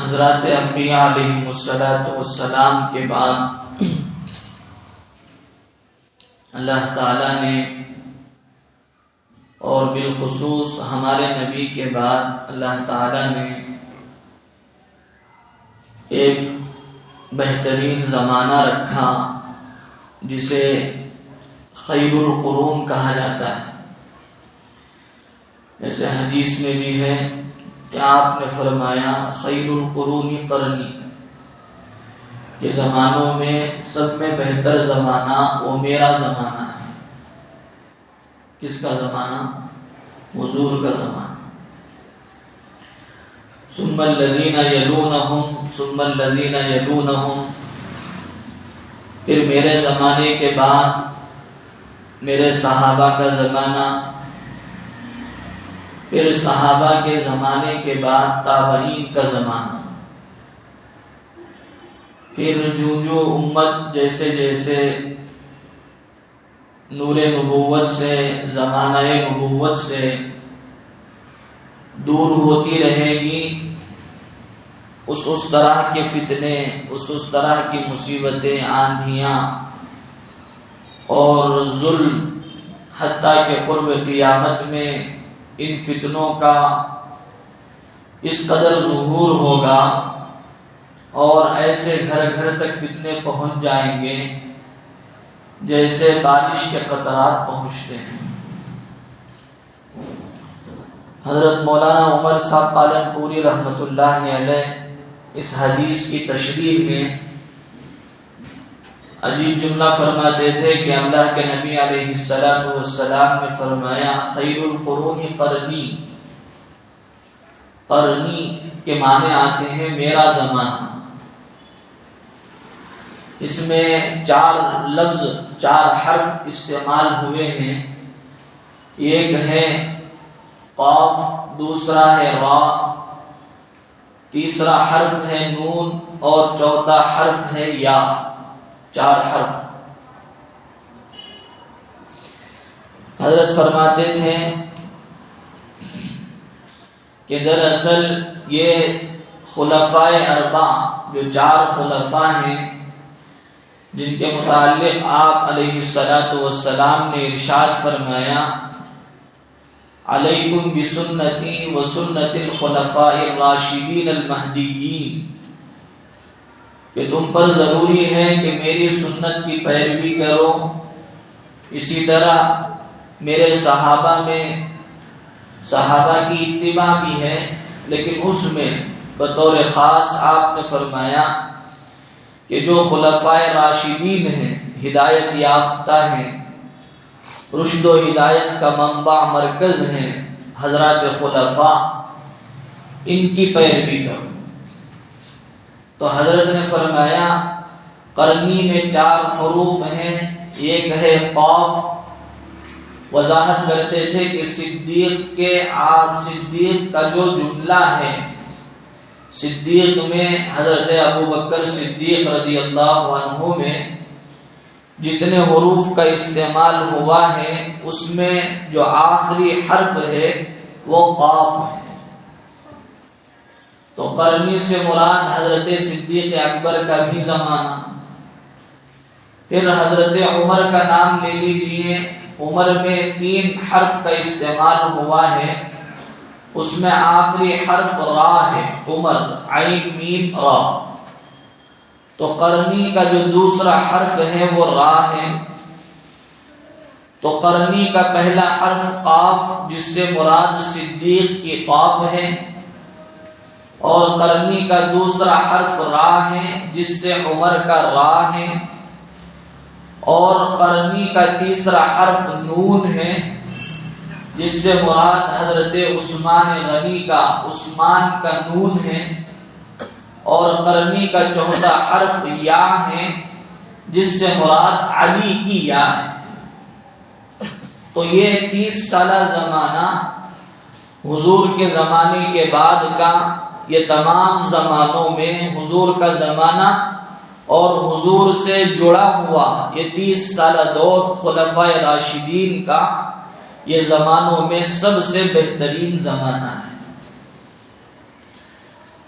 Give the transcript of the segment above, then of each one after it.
حضرات انبیاء علیہم السلام کے بعد اللہ تعالیٰ نے اور بالخصوص ہمارے نبی کے بعد اللہ تعالیٰ نے ایک بہترین زمانہ رکھا جسے خیر القرون کہا جاتا ہے۔ جیسے حدیث میں بھی ہے کہ آپ نے فرمایا خیر القرون قرنی، کہ زمانوں میں سب میں بہتر زمانہ وہ میرا زمانہ ہے۔ کس کا زمانہ؟ حضور کا زمانہ۔ ثم الذین یلونہم ثم الذین یلونہم، پھر میرے زمانے کے بعد میرے صحابہ کا زمانہ، پھر صحابہ کے زمانے کے بعد تابعین کا زمانہ، پھر جو امت جیسے جیسے نور نبوت سے، زمانہ نبوت سے دور ہوتی رہے گی، اس طرح کے فتنے، اس طرح کی مصیبتیں، آندھیاں اور ظلم، حتیٰ کہ قرب قیامت میں ان فتنوں کا اس قدر ظہور ہوگا اور ایسے گھر گھر تک فتنے پہنچ جائیں گے جیسے بارش کے قطرات پہنچتے ہیں۔ حضرت مولانا عمر صاحب پالن پوری رحمت اللہ علیہ اس حدیث کی تشریح میں عجیب جملہ فرماتے تھے کہ اللہ کے نبی علیہ السلام نے فرمایا خیر القرون قرنی۔ قرنی کے معنی آتے ہیں میرا زمانہ۔ اس میں 4 لفظ، 4 حرف استعمال ہوئے ہیں۔ ایک ہے قاف، دوسرا ہے را، تیسرا حرف ہے نون اور چوتھا حرف ہے یا۔ 4 حرف۔ حضرت فرماتے تھے کہ دراصل یہ خلفائے اربع، جو 4 خلفاء ہیں جن کے متعلق آپ علیہ السلام نے ارشاد فرمایا علیکم بسنتی و سنت الخلفاء الراشدین المہدیین، کہ تم پر ضروری ہے کہ میری سنت کی پیروی کرو، اسی طرح میرے صحابہ میں صحابہ کی اتباع بھی ہے، لیکن اس میں بطور خاص آپ نے فرمایا کہ جو خلفائے راشدین ہیں، ہدایت یافتہ ہیں، رشد و ہدایت کا منبع مرکز ہیں حضرات خلفاء، ان کی پیروی کرو۔ تو حضرت نے فرمایا قرنی میں 4 حروف ہیں۔ ایک ہے قاف، وضاحت کرتے تھے کہ صدیق کا جو جملہ ہے، صدیق میں حضرت ابو بکر صدیق رضی اللہ عنہ میں جتنے حروف کا استعمال ہوا ہے اس میں جو آخری حرف ہے وہ قاف ہے۔ تو قرنی سے مراد حضرت صدیق اکبر کا بھی زمانہ۔ پھر حضرت عمر کا نام لے لیجئے، عمر میں 3 حرف کا استعمال ہوا ہے، اس میں آخری حرف را ہے، عمر، عین میم را۔ تو قرنی کا جو دوسرا حرف ہے وہ را ہے۔ تو قرنی کا پہلا حرف قاف، جس سے مراد صدیق کی قاف ہے، اور قرنی کا دوسرا حرف را ہے جس سے عمر کا را ہے، اور قرنی کا تیسرا حرف نون ہے جس سے مراد حضرت عثمان غنی کا، عثمان کا نون ہے، اور قرنی کا چوتھا حرف یا ہے جس سے مراد علی کی یا ہے۔ تو یہ 30 سالہ زمانہ حضور کے زمانے کے بعد کا، یہ تمام زمانوں میں حضور کا زمانہ اور حضور سے جڑا ہوا یہ 30 سالہ دور خلفائے راشدین کا، یہ زمانوں میں سب سے بہترین زمانہ ہے۔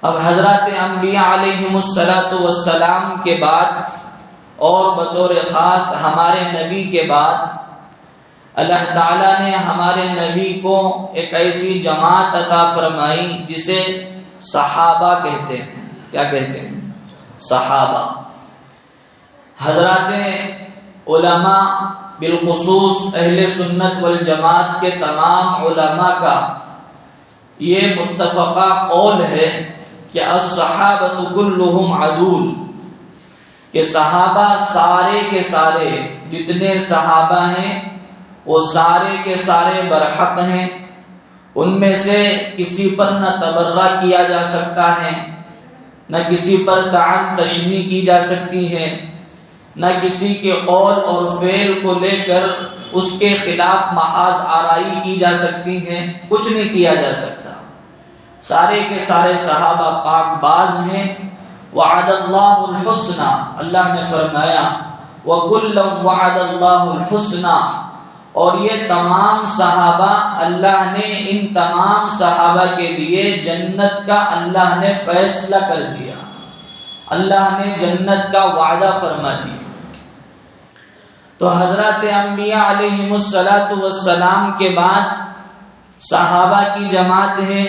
اب حضرات انبیاء علیہم السلام کے بعد اور بطور خاص ہمارے نبی کے بعد اللہ تعالیٰ نے ہمارے نبی کو ایک ایسی جماعت عطا فرمائی جسے صحابہ کہتے ہیں. کیا کہتے ہیں؟ صحابہ. حضرات علماء بالخصوص اہل سنت والجماعت کے تمام علماء کا یہ متفقہ قول ہے کہ الصحابۃ کلہم عدول، کہ صحابہ سارے کے سارے جتنے صحابہ ہیں وہ سارے کے سارے برحق ہیں. ان میں سے کسی پر نہ تبرہ کیا جا سکتا ہے، نہ کسی پر طعن تشنیع کی جا سکتی ہے، نہ کسی کے قول اور فعل کو لے کر اس کے خلاف محاذ آرائی کی جا سکتی ہے. کچھ نہیں کیا جا سکتا. سارے کے سارے صحابہ پاک باز ہیں. وعد اللہ الحسنى، اللہ نے فرمایا وَكُلًّا وَعَدَ اللَّهُ الْحُسْنَى، اور یہ تمام صحابہ اللہ نے ان تمام صحابہ کے لیے جنت کا اللہ نے فیصلہ کر دیا، اللہ نے جنت کا وعدہ فرما دیا. تو حضرات انبیاء علیہم السلام کے بعد صحابہ کی جماعت ہے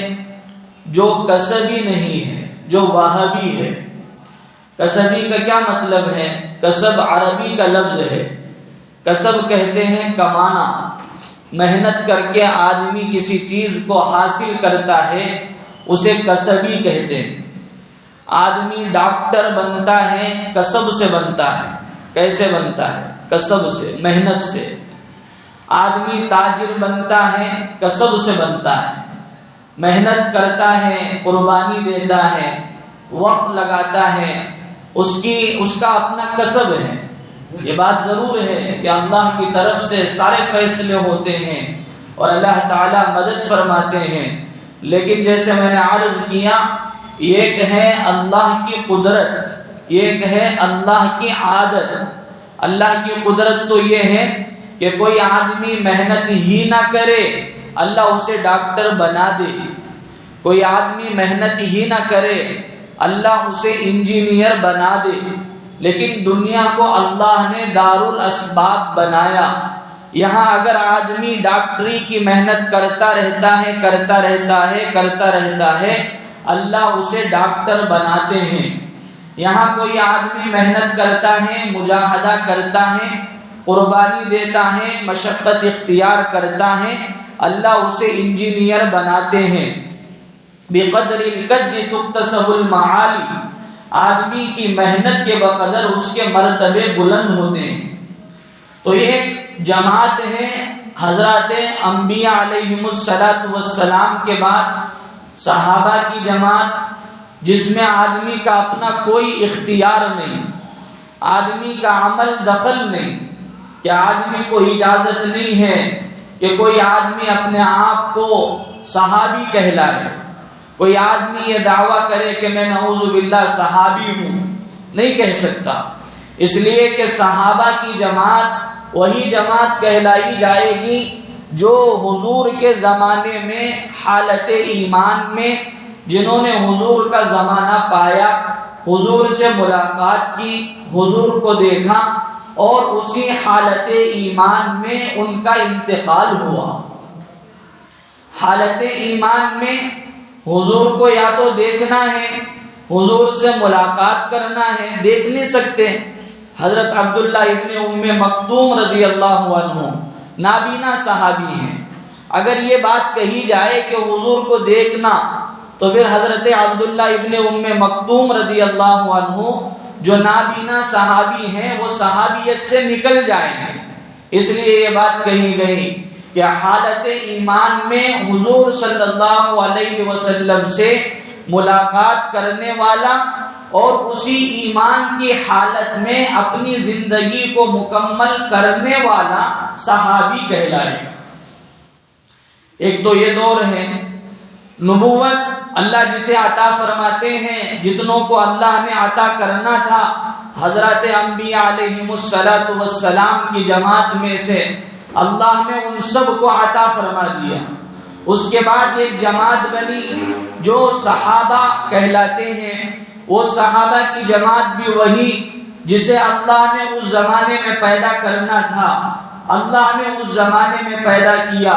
جو کسبی نہیں ہے، جو وہابی ہے. کسبی کا کیا مطلب ہے؟ کسب عربی کا لفظ ہے. کسب کہتے ہیں کمانا، محنت کر کے آدمی کسی چیز کو حاصل کرتا ہے اسے کسبی کہتے ہیں. آدمی ڈاکٹر بنتا ہے کسب سے بنتا ہے. کیسے بنتا ہے؟ کسب سے، محنت سے. آدمی تاجر بنتا ہے کسب سے بنتا ہے، محنت کرتا ہے، قربانی دیتا ہے، وقت لگاتا ہے، اس کا اپنا کسب ہے. یہ بات ضرور ہے کہ اللہ کی طرف سے سارے فیصلے ہوتے ہیں اور اللہ تعالی مدد فرماتے ہیں، لیکن جیسے میں نے عرض کیا، ایک ہے اللہ کی قدرت، ایک ہے اللہ کی عادت. اللہ کی قدرت تو یہ ہے کہ کوئی آدمی محنت ہی نہ کرے اللہ اسے ڈاکٹر بنا دے، کوئی آدمی محنت ہی نہ کرے اللہ اسے انجینئر بنا دے. لیکن دنیا کو اللہ نے دارالاسباب بنایا. یہاں اگر آدمی ڈاکٹری کی محنت کرتا رہتا ہے اللہ اسے ڈاکٹر بناتے ہیں. یہاں کوئی آدمی محنت کرتا ہے، مجاہدہ کرتا ہے، قربانی دیتا ہے، مشقت اختیار کرتا ہے، اللہ اسے انجینئر بناتے ہیں. بقدر القد تکتسب المعالی، آدمی کی محنت کے بقدر اس کے مرتبے بلند ہوتے ہیں. تو ایک جماعت ہے حضرات انبیاء علیہم السلام کے بعد صحابہ کی جماعت، جس میں آدمی کا اپنا کوئی اختیار نہیں، آدمی کا عمل دخل نہیں، کہ آدمی کو اجازت نہیں ہے کہ کوئی آدمی اپنے آپ کو صحابی کہلائے، کوئی آدمی یہ دعویٰ کرے کہ میں نعوذ باللہ صحابی ہوں، نہیں کہہ سکتا. اس لیے کہ صحابہ کی جماعت وہی جماعت کہلائی جائے گی جو حضور کے زمانے میں حالت ایمان میں، جنہوں نے حضور کا زمانہ پایا، حضور سے ملاقات کی، حضور کو دیکھا اور اسی حالت ایمان میں ان کا انتقال ہوا. حالت ایمان میں حضور کو یا تو دیکھنا ہے، حضور سے ملاقات کرنا ہے، دیکھ نہیں سکتے. حضرت عبداللہ ابن ام مکتوم رضی اللہ عنہ نابینا صحابی ہیں. اگر یہ بات کہی جائے کہ حضور کو دیکھنا، تو پھر حضرت عبداللہ ابن ام مکتوم رضی اللہ عنہ جو نابینا صحابی ہیں وہ صحابیت سے نکل جائیں گے. اس لیے یہ بات کہی گئی کہ حالت ایمان میں حضور صلی اللہ علیہ وسلم سے ملاقات کرنے والا اور اسی ایمان کی حالت میں اپنی زندگی کو مکمل کرنے والا صحابی کہلائے گا. ایک تو یہ دور ہے نبوت، اللہ جسے عطا فرماتے ہیں، جتنوں کو اللہ نے عطا کرنا تھا حضرات انبیاء علیہم السلام کی جماعت میں سے اللہ نے ان سب کو عطا فرما دیا. اس کے بعد ایک جماعت بنی جو صحابہ کہلاتے ہیں. وہ صحابہ کی جماعت بھی وہی جسے اللہ نے اس زمانے میں پیدا کرنا تھا، اللہ نے اس زمانے میں پیدا کیا.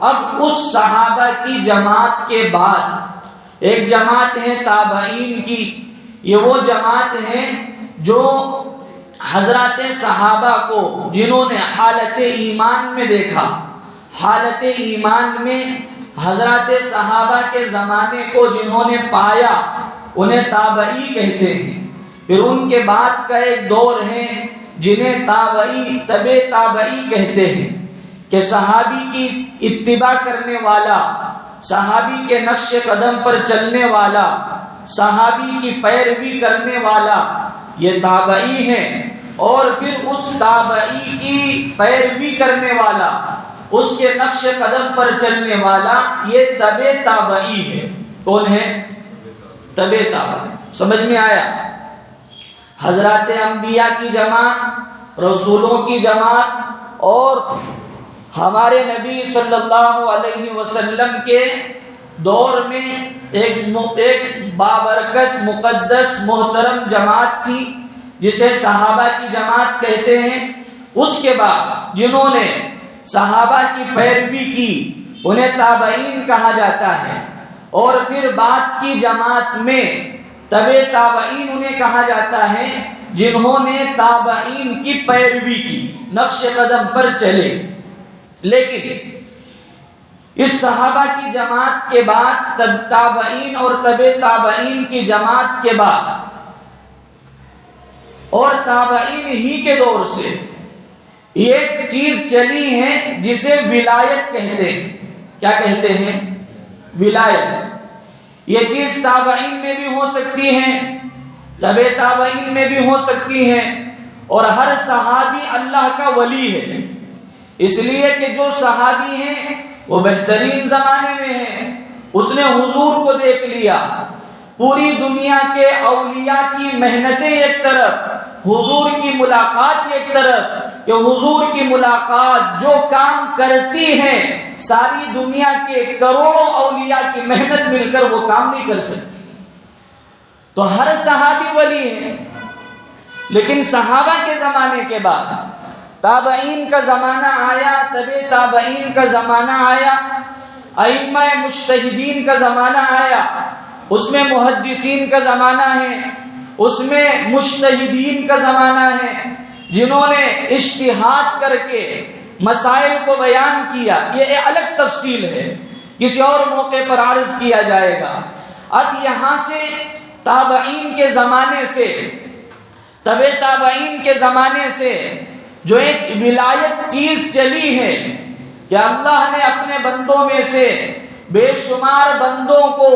اب اس صحابہ کی جماعت کے بعد ایک جماعت ہے تابعین کی. یہ وہ جماعت ہے جو حضرات صحابہ کو جنہوں نے حالت ایمان میں دیکھا، حالت ایمان میں حضرات صحابہ کے زمانے کو جنہوں نے پایا انہیں تابعی کہتے ہیں. پھر ان کے بعد کا ایک دور ہے جنہیں تابعی تبع تابعی کہتے ہیں کہ صحابی کی اتباع کرنے والا، صحابی کے نقش قدم پر چلنے والا، صحابی کی پیروی کرنے والا یہ تابعی ہے. اور پھر اس تابعی کی پیروی کرنے والا، اس کے نقش قدم پر چلنے والا یہ تبع تابعی ہے. کون ہے؟ تبع تابعی. سمجھ میں آیا؟ حضرات انبیاء کی جماعت، رسولوں کی جماعت اور ہمارے نبی صلی اللہ علیہ وسلم کے دور میں ایک بابرکت مقدس محترم جماعت تھی جسے صحابہ کی جماعت کہتے ہیں. اس کے بعد جنہوں نے صحابہ کی پیروی کی انہیں تابعین کہا جاتا ہے. اور پھر بعد کی جماعت میں تبع تابعین انہیں کہا جاتا ہے جنہوں نے تابعین کی پیروی کی، نقش قدم پر چلے. لیکن اس صحابہ کی جماعت کے بعد تابعین اور تبع تابعین کی جماعت کے بعد اور تابعین ہی کے دور سے ایک چیز چلی ہے جسے ولایت کہتے ہیں. کیا کہتے ہیں؟ ولایت. یہ چیز تابعین میں بھی ہو سکتی ہے، تبع تابعین میں بھی ہو سکتی ہے. اور ہر صحابی اللہ کا ولی ہے، اس لیے کہ جو صحابی ہیں وہ بہترین زمانے میں ہیں. اس نے حضور کو دیکھ لیا. پوری دنیا کے اولیاء کی محنتیں ایک طرف، حضور کی ملاقات ایک طرف، کہ حضور کی ملاقات جو کام کرتی ہے ساری دنیا کے کروڑوں اولیاء کی محنت مل کر وہ کام نہیں کر سکتی. تو ہر صحابی ولی ہے. لیکن صحابہ کے زمانے کے بعد تابعین کا زمانہ آیا، تبع تابعین کا زمانہ آیا، ائمہ مجتہدین کا زمانہ آیا. اس میں محدثین کا زمانہ ہے، اس میں مجتہدین کا زمانہ ہے جنہوں نے اجتہاد کر کے مسائل کو بیان کیا. یہ ایک الگ تفصیل ہے، کسی اور موقع پر عرض کیا جائے گا. اب یہاں سے تابعین کے زمانے سے، تبع تابعین کے زمانے سے جو ایک ولایت چیز چلی ہے کہ اللہ نے اپنے بندوں میں سے بے شمار بندوں کو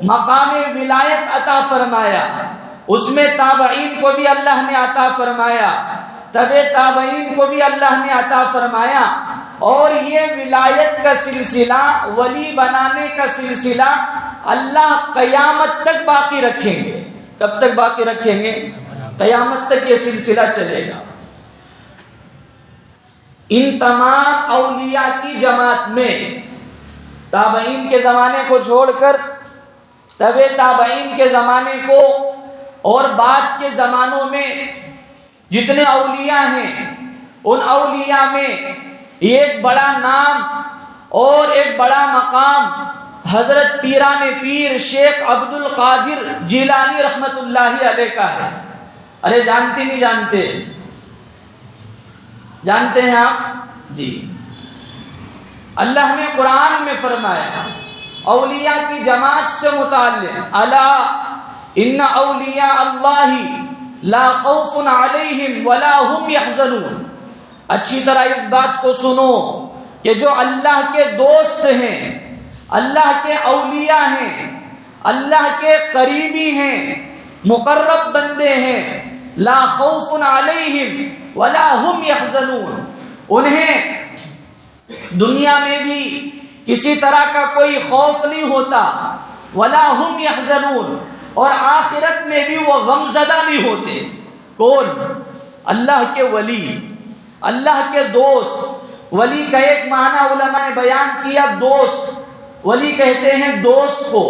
مقام ولایت عطا فرمایا. اس میں تابعین کو بھی اللہ نے عطا فرمایا، تبع تابعین کو بھی اللہ نے عطا فرمایا. اور یہ ولایت کا سلسلہ، ولی بنانے کا سلسلہ اللہ قیامت تک باقی رکھیں گے. کب تک باقی رکھیں گے؟ قیامت تک یہ سلسلہ چلے گا. ان تمام اولیاء کی جماعت میں تابعین کے زمانے کو چھوڑ کر تبع تابعین کے زمانے کو اور بعد کے زمانوں میں جتنے اولیاء ہیں ان اولیاء میں ایک بڑا نام اور ایک بڑا مقام حضرت پیران پیر شیخ عبد القادر جیلانی رحمت اللہ علیہ کا ہے. ارے جانتے نہیں جانتے؟ جانتے ہیں آپ؟ جی. اللہ نے قرآن میں فرمایا اولیاء کی جماعت سے متعلق، الا ان اولیاء اللہ لا خوف علیہم ولا هم يحزنون. اچھی طرح اس بات کو سنو کہ جو اللہ کے دوست ہیں، اللہ کے اولیاء ہیں، اللہ کے قریبی ہیں، مقرب بندے ہیں، لا خوف علیہم ولا هم يحزنون. انہیں دنیا میں بھی کسی طرح کا کوئی خوف نہیں ہوتا، ولا هم يحزنون، اور آخرت میں بھی وہ غم زدہ نہیں ہوتے. کون؟ اللہ کے ولی، اللہ کے دوست. ولی کا ایک معنی علماء نے بیان کیا دوست، ولی کہتے ہیں دوست کو،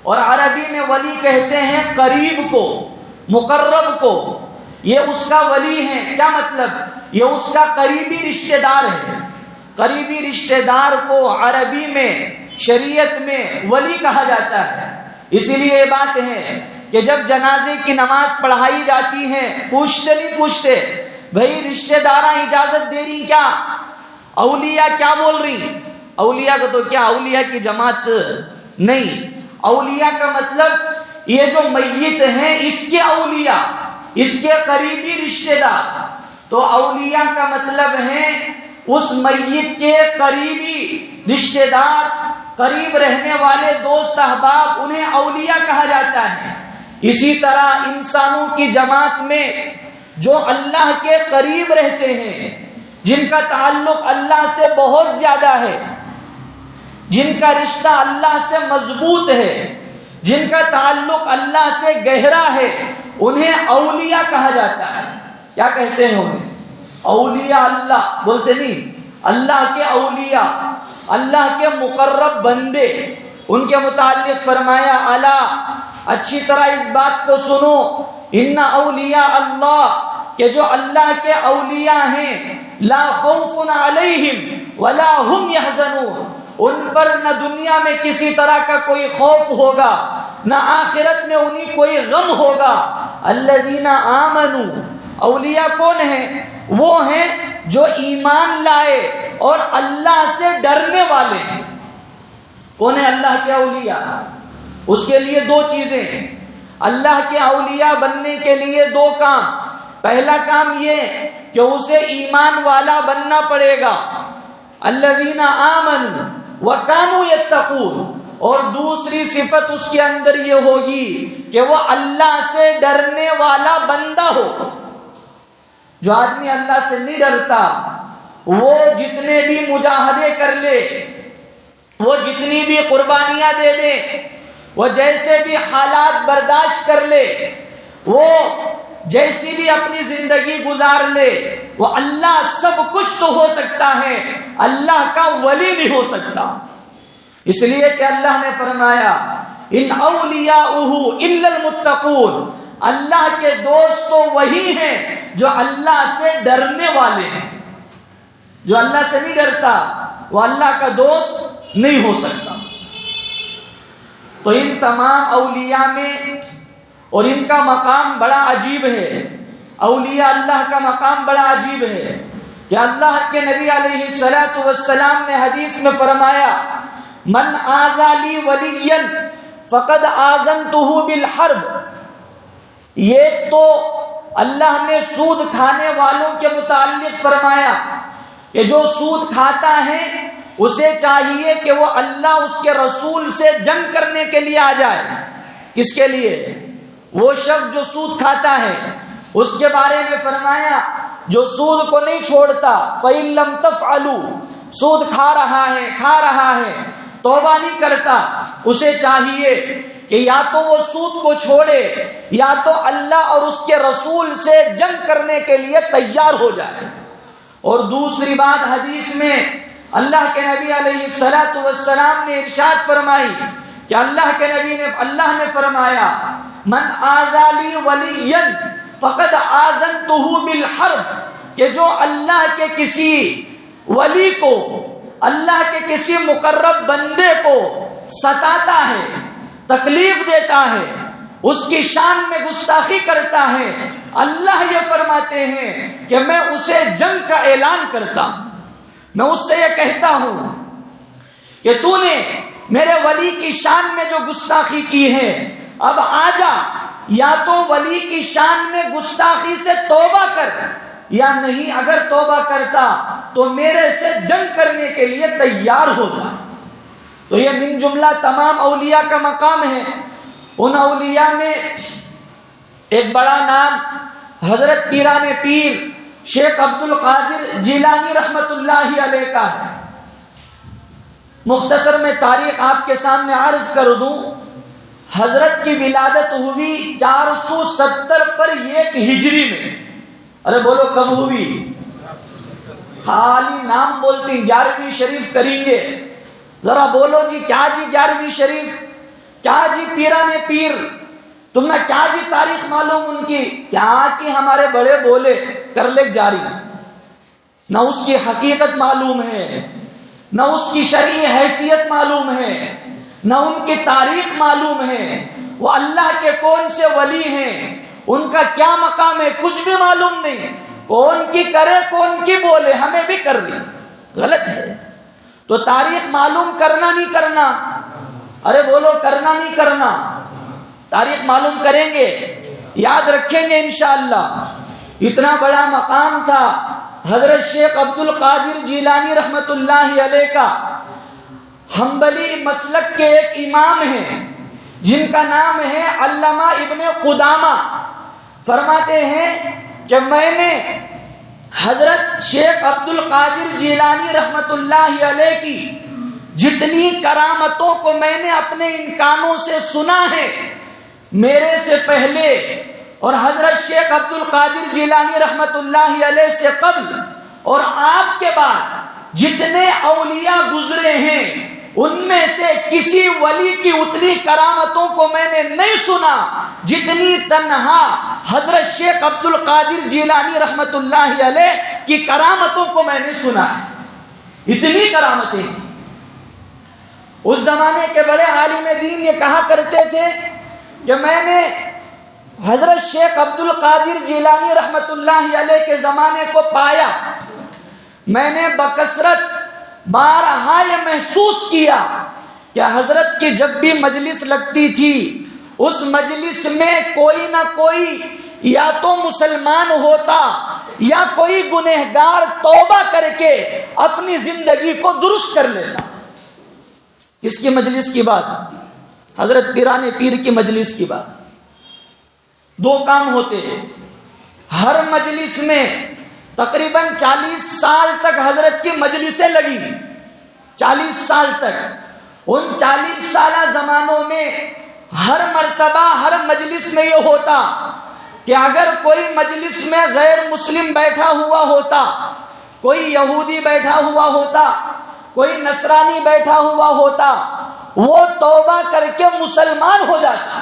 اور عربی میں ولی کہتے ہیں قریب کو، مقرب کو. یہ اس کا ولی ہے. کیا مطلب؟ یہ اس کا قریبی رشتہ دار ہے. قریبی رشتہ دار کو عربی میں، شریعت میں ولی کہا جاتا ہے. اسی لیے یہ بات ہے کہ جب جنازے کی نماز پڑھائی جاتی ہے، پوچھتے نہیں پوچھتے بھائی رشتہ داراں اجازت دے رہی کیا؟ اولیاء کیا بول رہی؟ اولیاء کو تو کیا اولیاء کی جماعت نہیں. اولیاء کا مطلب یہ جو میت ہیں اس کے اولیاء، اس کے قریبی رشتہ دار. تو اولیاء کا مطلب ہے اس میت کے قریبی رشتہ دار، قریب رہنے والے دوست احباب، انہیں اولیاء کہا جاتا ہے. اسی طرح انسانوں کی جماعت میں جو اللہ کے قریب رہتے ہیں، جن کا تعلق اللہ سے بہت زیادہ ہے، جن کا رشتہ اللہ سے مضبوط ہے، جن کا تعلق اللہ سے گہرا ہے، انہیں اولیاء کہا جاتا ہے. کیا کہتے ہیں انہیں؟ اولیاء اللہ. بولتے نہیں، اللہ کے اولیاء، اللہ کے مقرب بندے. ان کے متعلق فرمایا الا، اچھی طرح اس بات کو سنو، ان اولیاء اللہ، کہ جو اللہ کے اولیاء ہیں، لا خوف علیہم ولا هم يحزنون، ان پر نہ دنیا میں کسی طرح کا کوئی خوف ہوگا، نہ آخرت میں انہیں کوئی غم ہوگا. الذین آمنوا، اولیاء کون ہیں؟ وہ ہیں جو ایمان لائے اور اللہ سے ڈرنے والے ہیں. کون ہے اللہ کے اولیاء؟ اس کے لیے دو چیزیں ہیں. اللہ کے اولیاء بننے کے لیے دو کام. پہلا کام یہ کہ اسے ایمان والا بننا پڑے گا، الذین آمنوا وکانوا یتقون. اور دوسری صفت اس کے اندر یہ ہوگی کہ وہ اللہ سے ڈرنے والا بندہ ہو. جو آدمی اللہ سے نہیں ڈرتا، وہ جتنے بھی مجاہدے کر لے، وہ جتنی بھی قربانیاں دے دے، وہ جیسے بھی حالات برداشت کر لے، وہ جیسی بھی اپنی زندگی گزار لے، وہ اللہ سب کچھ تو ہو سکتا ہے، اللہ کا ولی نہیں ہو سکتا. اس لیے کہ اللہ نے فرمایا ان اولیاؤہ الا المتقون، اللہ کے دوست تو وہی ہیں جو اللہ سے ڈرنے والے ہیں. جو اللہ سے نہیں ڈرتا وہ اللہ کا دوست نہیں ہو سکتا. تو ان تمام اولیاء میں، اور ان کا مقام بڑا عجیب ہے، اولیاء اللہ کا مقام بڑا عجیب ہے کہ اللہ کے نبی علیہ الصلوۃ والسلام نے حدیث میں فرمایا من آذى لي وليا فقد آذنته بالحرب. یہ تو اللہ نے سود کھانے والوں کے متعلق فرمایا کہ جو سود کھاتا ہے اسے چاہیے کہ وہ اللہ اس کے رسول سے جنگ کرنے کے لیے آ جائے. کس کے لیے؟ وہ شخص جو سود کھاتا ہے. اس کے بارے میں فرمایا جو سود کو نہیں چھوڑتا، فَإِن لَمْ تَفْعَلُوا، سود کھا رہا ہے، توبہ نہیں کرتا، اسے چاہیے کہ یا تو وہ سود کو چھوڑے یا تو اللہ اور اس کے رسول سے جنگ کرنے کے لیے تیار ہو جائے. اور دوسری بات حدیث میں اللہ کے نبی علیہ الصلوۃ والسلام نے ارشاد فرمائی کہ اللہ نے فرمایا من آذى لي وليا فقد آذنته بالحرب، کہ جو اللہ کے کسی ولی کو، اللہ کے کسی مقرب بندے کو ستاتا ہے، تکلیف دیتا ہے، اس کی شان میں گستاخی کرتا ہے، اللہ یہ فرماتے ہیں کہ میں اسے جنگ کا اعلان کرتا ہوں. میں اس سے یہ کہتا ہوں کہ تو نے میرے ولی کی شان میں جو گستاخی کی ہے، اب آ جا، یا تو ولی کی شان میں گستاخی سے توبہ کر، یا نہیں اگر توبہ کرتا تو میرے سے جنگ کرنے کے لیے تیار ہو جا. تو یہ من جملہ تمام اولیاء کا مقام ہے. ان اولیاء میں ایک بڑا نام حضرت پیران پیر شیخ عبد القادر جیلانی رحمت اللہ علیہ کا ہے. مختصر میں تاریخ آپ کے سامنے عرض کر دوں. حضرت کی ولادت ہوئی 470 پر 1 ہجری میں. ارے بولو کب ہوئی؟ خالی نام بولتی 11ویں شریف کریں گے. ذرا بولو جی کیا جی 11ویں شریف، کیا جی پیران پیر، تم نے کیا جی تاریخ معلوم ان کی، کیا کہ ہمارے بڑے بولے کر لے جاری، نہ اس کی حقیقت معلوم ہے، نہ اس کی شرعی حیثیت معلوم ہے، نہ ان کی تاریخ معلوم ہے، وہ اللہ کے کون سے ولی ہیں، ان کا کیا مقام ہے، کچھ بھی معلوم نہیں، کون کی کرے کون کی بولے، ہمیں بھی کرنی، غلط ہے۔ تو تاریخ معلوم کرنا نہیں کرنا، ارے بولو کرنا نہیں کرنا، تاریخ معلوم کریں گے، یاد رکھیں گے انشاءاللہ۔ اتنا بڑا مقام تھا حضرت شیخ عبد القادر جیلانی رحمت اللہ علیہ کا، حنبلی مسلک کے ایک امام ہیں جن کا نام ہے علامہ ابن قدامہ، فرماتے ہیں کہ میں نے حضرت شیخ عبد القادر جیلانی رحمت اللہ علیہ کی جتنی کرامتوں کو میں نے اپنے ان کانوں سے سنا ہے، میرے سے پہلے اور حضرت شیخ عبد القادر جیلانی رحمت اللہ علیہ سے قبل اور آپ کے بعد جتنے اولیاء گزرے ہیں، ان میں سے کسی ولی کی اتنی کرامتوں کو میں نے نہیں سنا جتنی تنہا حضرت شیخ عبد القادر جیلانی رحمت اللہ علیہ کی کرامتوں کو میں نے سنا ہے۔ اتنی کرامتیں تھیں۔ اس زمانے کے بڑے عالم دین یہ کہا کرتے تھے کہ میں نے حضرت شیخ عبد القادر جیلانی رحمت اللہ علیہ کے زمانے کو پایا، میں نے بکثرت بارہا یہ محسوس کیا کہ حضرت کی جب بھی مجلس لگتی تھی، اس مجلس میں کوئی نہ کوئی یا تو مسلمان ہوتا یا کوئی گنہگار توبہ کر کے اپنی زندگی کو درست کر لیتا۔ کس کی مجلس کی بات؟ حضرت پیران پیر کی مجلس کی بات۔ دو کام ہوتے ہیں، ہر مجلس میں تقریباً 40 سال تک حضرت کی مجلسیں لگی، 40 سال تک۔ ان 40 سالہ زمانوں میں ہر مرتبہ ہر مجلس میں یہ ہوتا کہ اگر کوئی مجلس میں غیر مسلم بیٹھا ہوا ہوتا، کوئی یہودی بیٹھا ہوا ہوتا، کوئی نصرانی بیٹھا ہوا ہوتا، وہ توبہ کر کے مسلمان ہو جاتا،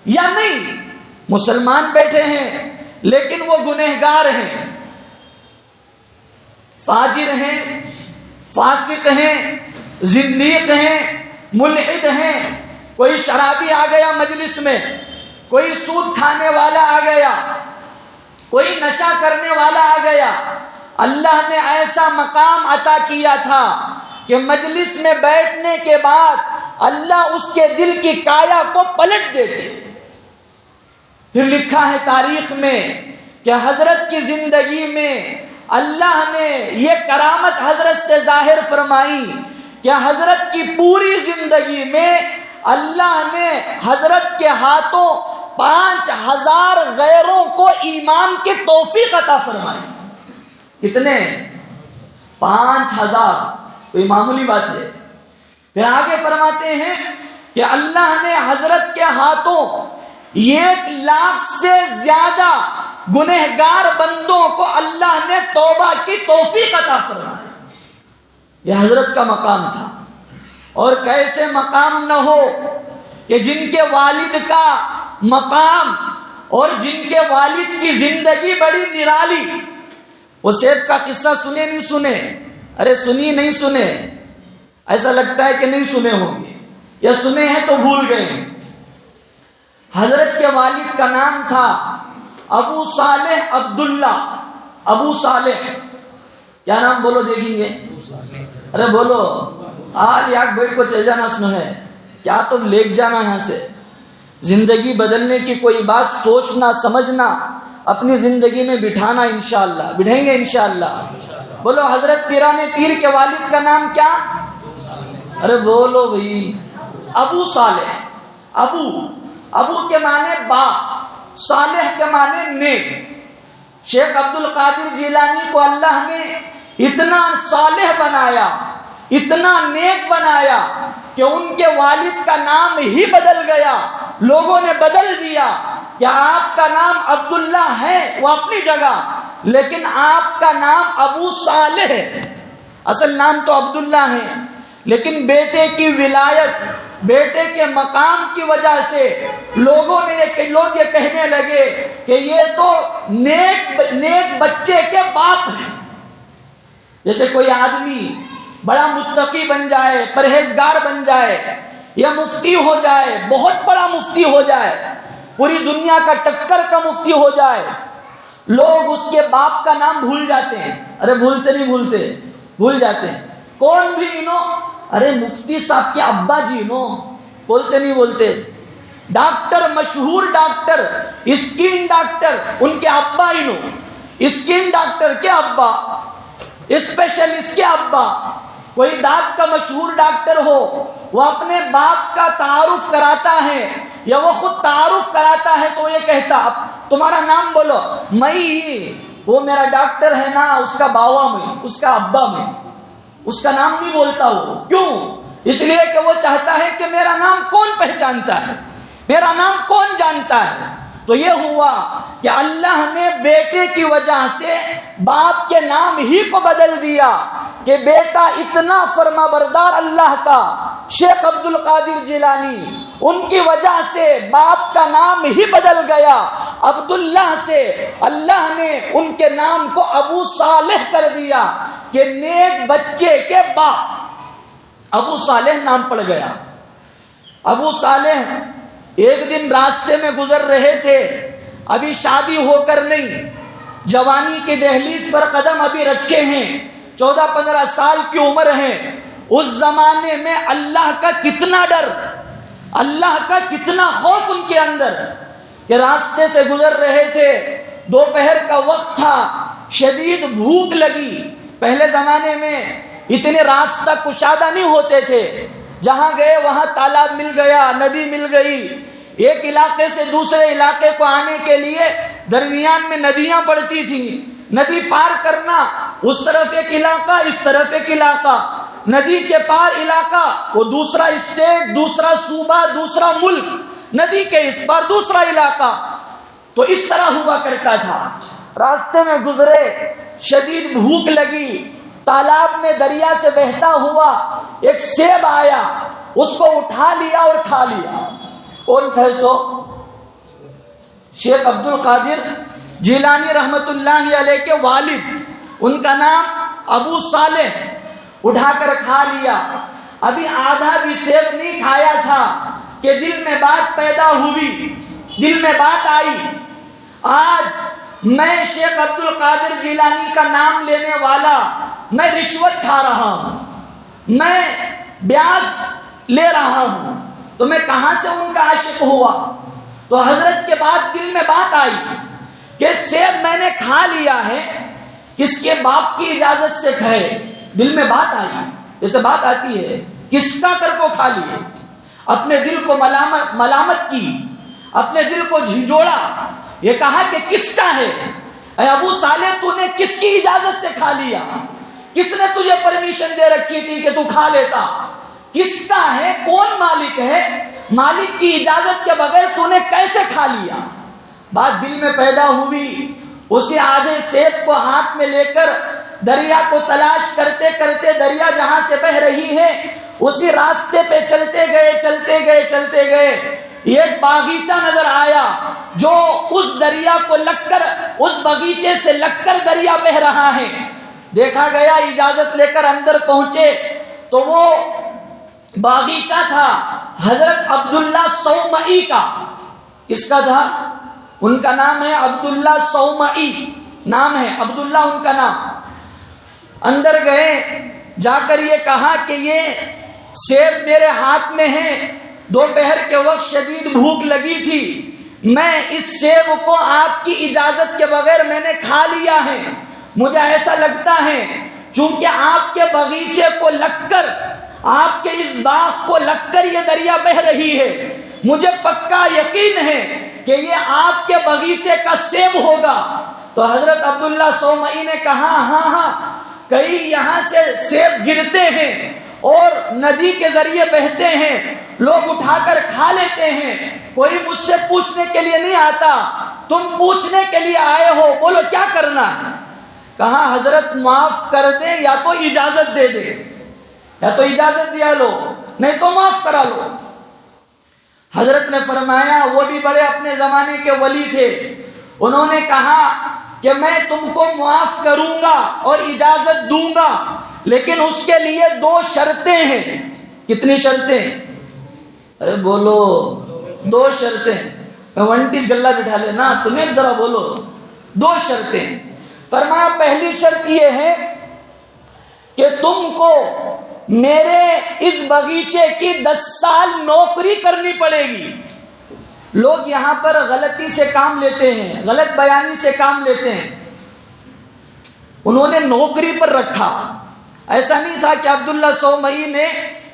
یا نہیں مسلمان بیٹھے ہیں لیکن وہ گنہگار ہیں، فاجر ہیں، فاسق ہیں، زندیق ہیں، ملحد ہیں۔ کوئی شرابی آ گیا مجلس میں، کوئی سود کھانے والا آ گیا، کوئی نشہ کرنے والا آ گیا۔ اللہ نے ایسا مقام عطا کیا تھا کہ مجلس میں بیٹھنے کے بعد اللہ اس کے دل کی کایا کو پلٹ دیتے۔ پھر لکھا ہے تاریخ میں کہ حضرت کی زندگی میں اللہ نے یہ کرامت حضرت سے ظاہر فرمائی کہ حضرت کی پوری زندگی میں اللہ نے حضرت کے ہاتھوں 5000 غیروں کو ایمان کی توفیق عطا فرمائی۔ کتنے؟ 5000، کوئی معمولی بات ہے۔ پھر آگے فرماتے ہیں کہ اللہ نے حضرت کے ہاتھوں 1,00,000 سے زیادہ گنہگار بندوں کو اللہ نے توبہ کی توفیق عطا فرمائی۔ یہ حضرت کا مقام تھا۔ اور کیسے مقام نہ ہو کہ جن کے والد کا مقام اور جن کے والد کی زندگی بڑی نرالی۔ وہ سیب کا قصہ سنے نہیں سنے؟ ارے سنی نہیں سنے؟ ایسا لگتا ہے کہ نہیں سنے ہوں گے، یا سنے ہیں تو بھول گئے ہیں۔ حضرت کے والد کا نام تھا ابو صالح عبداللہ۔ ابو صالح، کیا نام بولو دیکھیں گے؟ ارے بولو، آج یک بیٹھ کو چل جانا سنو ہے کیا، تم لے جانا یہاں سے۔ زندگی بدلنے کی کوئی بات سوچنا سمجھنا، اپنی زندگی میں بٹھانا، انشاءاللہ بٹھیں گے انشاءاللہ۔ بولو حضرت پیران پیر کے والد کا نام کیا؟ ارے بولو بھائی، ابو صالح۔ ابو کے معنی باپ، صالح کے معنی نیک۔ شیخ عبد القادر جیلانی کو اللہ نے اتنا صالح بنایا، اتنا نیک بنایا کہ ان کے والد کا نام ہی بدل گیا، لوگوں نے بدل دیا کہ آپ کا نام عبداللہ ہے، وہ اپنی جگہ، لیکن آپ کا نام ابو صالح ہے۔ اصل نام تو عبداللہ ہے، لیکن بیٹے کی ولایت، بیٹے کے مقام کی وجہ سے لوگ یہ کہنے لگے کہ یہ تو نیک بچے کے باپ ہیں۔ جیسے کوئی آدمی بڑا متقی بن جائے، پرہیزگار بن جائے، یا مفتی ہو جائے، بہت بڑا مفتی ہو جائے، پوری دنیا کا ٹکر کا مفتی ہو جائے، لوگ اس کے باپ کا نام بھول جاتے ہیں۔ ارے بھولتے نہیں بھولتے، بھول جاتے ہیں۔ کون بھی انو، ارے مفتی صاحب کے ابا جی انو، بولتے نہیں بولتے۔ ڈاکٹر، مشہور ڈاکٹر، اسکن ڈاکٹر، ان کے ابا انو، اسکن ڈاکٹر کے ابا، اسپیشلسٹ کے ابا۔ کوئی دانت کا مشہور ڈاکٹر ہو، وہ اپنے باپ کا تعارف کراتا ہے یا وہ خود تعارف کراتا ہے تو یہ کہتا تمہارا نام بولو، میں، وہ میرا ڈاکٹر ہے نا، اس کا باوا میں، اس کا ابا میں، اس کا نام نہیں بولتا وہ۔ کیوں؟ اس لیے کہ وہ چاہتا ہے کہ میرا نام کون پہچانتا ہے، میرا نام کون جانتا ہے۔ تو یہ ہوا کہ اللہ نے بیٹے کی وجہ سے باپ کے نام ہی کو بدل دیا کہ بیٹا اتنا فرما بردار اللہ کا، شیخ عبد القادر جیلانی، ان کی وجہ سے باپ کا نام ہی بدل گیا۔ عبداللہ سے اللہ نے ان کے نام کو ابو صالح کر دیا کہ نیک بچے کے باپ، ابو صالح نام پڑ گیا۔ ابو صالح ایک دن راستے میں گزر رہے تھے، ابھی شادی ہو کر نہیں، جوانی کی دہلیز پر قدم ابھی رکھے ہیں، 14-15 سال کی عمر ہے۔ اس زمانے میں اللہ کا کتنا ڈر، اللہ کا کتنا خوف ان کے اندر، کہ راستے سے گزر رہے تھے، دوپہر کا وقت تھا، شدید بھوک لگی۔ پہلے زمانے میں اتنے راستہ کشادہ نہیں ہوتے تھے، جہاں گئے وہاں تالاب مل گیا، ندی مل گئی۔ ایک علاقے سے دوسرے علاقے کو آنے کے لیے درمیان میں ندیاں پڑتی تھی، ندی پار کرنا، اس طرف ایک علاقہ، اس طرف ایک علاقہ، ندی کے پار علاقہ، وہ دوسرا اسٹیٹ، دوسرا صوبہ، دوسرا ملک، ندی کے اس پار دوسرا علاقہ۔ تو اس طرح ہوا کرتا تھا۔ راستے میں گزرے، شدید بھوک لگی، تالاب میں دریا سے بہتا ہوا ایک سیب آیا، اس کو اٹھا لیا اور کھا لیا۔ کون تھے سو؟ شیخ عبد القادر جیلانی رحمت اللہ علیہ کے والد، ان کا نام ابو صالح، اٹھا کر کھا لیا۔ ابھی آدھا بھی سیب نہیں کھایا تھا کہ دل میں بات پیدا ہوئی، دل میں بات آئی، آج میں شیخ عبد القادر جیلانی کا نام لینے والا، میں رشوت کھا رہا ہوں، میں بیاض لے رہا ہوں، تو میں کہاں سے ان کا عاشق ہوا؟ تو حضرت کے بعد دل میں بات آئی کہ سیب میں نے کھا لیا ہے، کس کے باپ کی اجازت سے کھائے؟ دل میں بات آئی، جیسے بات آتی ہے، کس کا کر کو کھا لیے؟ اپنے دل کو ملامت کی، اپنے دل کو جھنجھوڑا، یہ کہا کہ کس کا ہے؟ اے ابو صالح، تو نے کس کی اجازت سے کھا لیا؟ کس نے تجھے پرمیشن دے رکھی تھی کہ تو کھا لیتا؟ کس کا ہے؟ کون مالک ہے؟ مالک کی اجازت کے بغیر تو نے کیسے کھا لیا؟ بات دل میں پیدا ہوئی، اسی آدھے سیب کو ہاتھ میں لے کر دریا کو تلاش کرتے کرتے، دریا جہاں سے بہ رہی ہے اسی راستے پہ چلتے گئے، ایک باغیچہ نظر آیا جو اس دریا کو لگ کر، اس باغیچے سے لگ کر دریا بہ رہا ہے۔ دیکھا گیا، اجازت لے کر اندر پہنچے تو وہ باغیچہ تھا حضرت عبداللہ صومعی کا۔ کس کا تھا؟ ان کا نام ہے عبداللہ صومعی، نام ہے عبداللہ ان کا نام۔ اندر گئے، جا کر یہ کہا کہ یہ سیب میرے ہاتھ میں ہے، دوپہر کے وقت شدید بھوک لگی تھی، میں اس سیب کو آپ کی اجازت کے بغیر میں نے کھا لیا ہے۔ مجھے ایسا لگتا ہے چونکہ آپ کے باغیچے کو لگ کر، آپ کے اس باغ کو لگ کر یہ دریا بہ رہی ہے، مجھے پکا یقین ہے کہ یہ آپ کے باغیچے کا سیب ہوگا۔ تو حضرت عبداللہ صومعی نے کہا ہاں، کئی یہاں سے سیب گرتے ہیں اور ندی کے ذریعے بہتے ہیں، لوگ اٹھا کر کھا لیتے ہیں، کوئی مجھ سے پوچھنے کے لیے نہیں آتا، تم پوچھنے کے لیے آئے ہو، بولو کیا کرنا ہے؟ کہا حضرت معاف کر دیں یا تو اجازت دے دیں۔ یا تو اجازت دیا لو نہیں تو معاف کرا لو۔ حضرت نے فرمایا، وہ بھی بڑے اپنے زمانے کے ولی تھے، انہوں نے کہا کہ میں تم کو معاف کروں گا اور اجازت دوں گا، لیکن اس کے لیے 2 شرطیں ہیں۔ کتنی شرطیں؟ ارے بولو، 2 شرطیں۔ میں 29 گلہ بٹھا لینا، تمہیں ذرا بولو۔ 2 شرطیں۔ فرمایا پہلی شرط یہ ہے کہ تم کو میرے اس باغیچے کی 10 سال نوکری کرنی پڑے گی۔ لوگ یہاں پر غلطی سے کام لیتے ہیں، غلط بیانی سے کام لیتے ہیں۔ انہوں نے نوکری پر رکھا، ایسا نہیں تھا کہ عبداللہ سومئی نے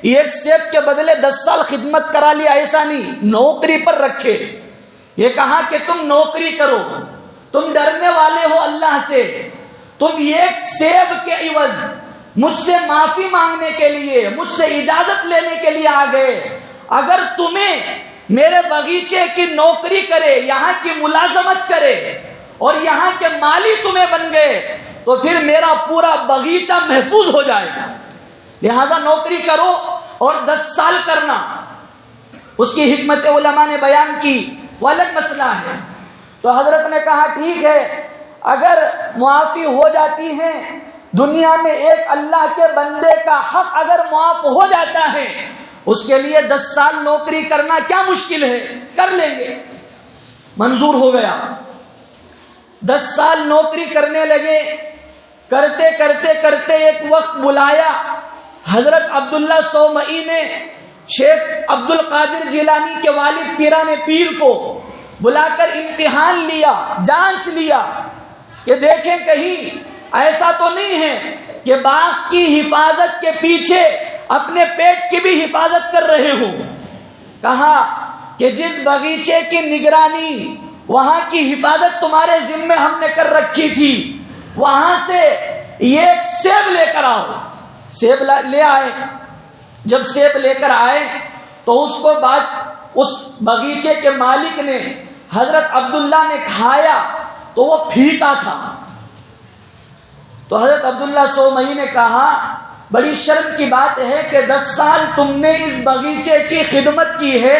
1 سیب کے بدلے 10 سال خدمت کرا لیا، ایسا نہیں، نوکری پر رکھے۔ یہ کہا کہ تم نوکری کرو، تم ڈرنے والے ہو اللہ سے، تم 1 سیب کے عوض مجھ سے معافی مانگنے کے لیے، مجھ سے اجازت لینے کے لیے آ گئے۔ اگر تمہیں میرے باغیچے کی نوکری کرے، یہاں کی ملازمت کرے اور یہاں کے مالی تمہیں بن گئے تو پھر میرا پورا باغیچہ محفوظ ہو جائے گا، لہذا نوکری کرو اور 10 سال کرنا۔ اس کی حکمت علماء نے بیان کی، وہ الگ مسئلہ ہے۔ تو حضرت نے کہا ٹھیک ہے، اگر معافی ہو جاتی ہے، دنیا میں ایک اللہ کے بندے کا حق اگر معاف ہو جاتا ہے، اس کے لیے 10 سال نوکری کرنا کیا مشکل ہے، کر لیں گے۔ منظور ہو گیا، 10 سال نوکری کرنے لگے۔ کرتے کرتے کرتے ایک وقت بلایا حضرت عبداللہ سومئی نے شیخ عبد القادر جیلانی کے والد پیران پیر کو بلا کر امتحان لیا، جانچ لیا کہ دیکھیں کہیں ایسا تو نہیں ہے کہ باغ کی حفاظت کے پیچھے اپنے پیٹ کی بھی حفاظت کر رہے ہوں۔ کہا کہ جس باغیچے کی نگرانی، وہاں کی حفاظت تمہارے ذمے ہم نے کر رکھی تھی، وہاں سے 1 سیب لے کر آؤ۔ سیب لے آئے۔ جب سیب لے کر آئے تو اس کو بعد اس باغیچے کے مالک نے، حضرت عبداللہ نے کھایا تو وہ پھیکا تھا۔ تو حضرت عبداللہ سومئی نے کہا بڑی شرم کی بات ہے کہ 10 سال تم نے اس باغیچے کی خدمت کی ہے،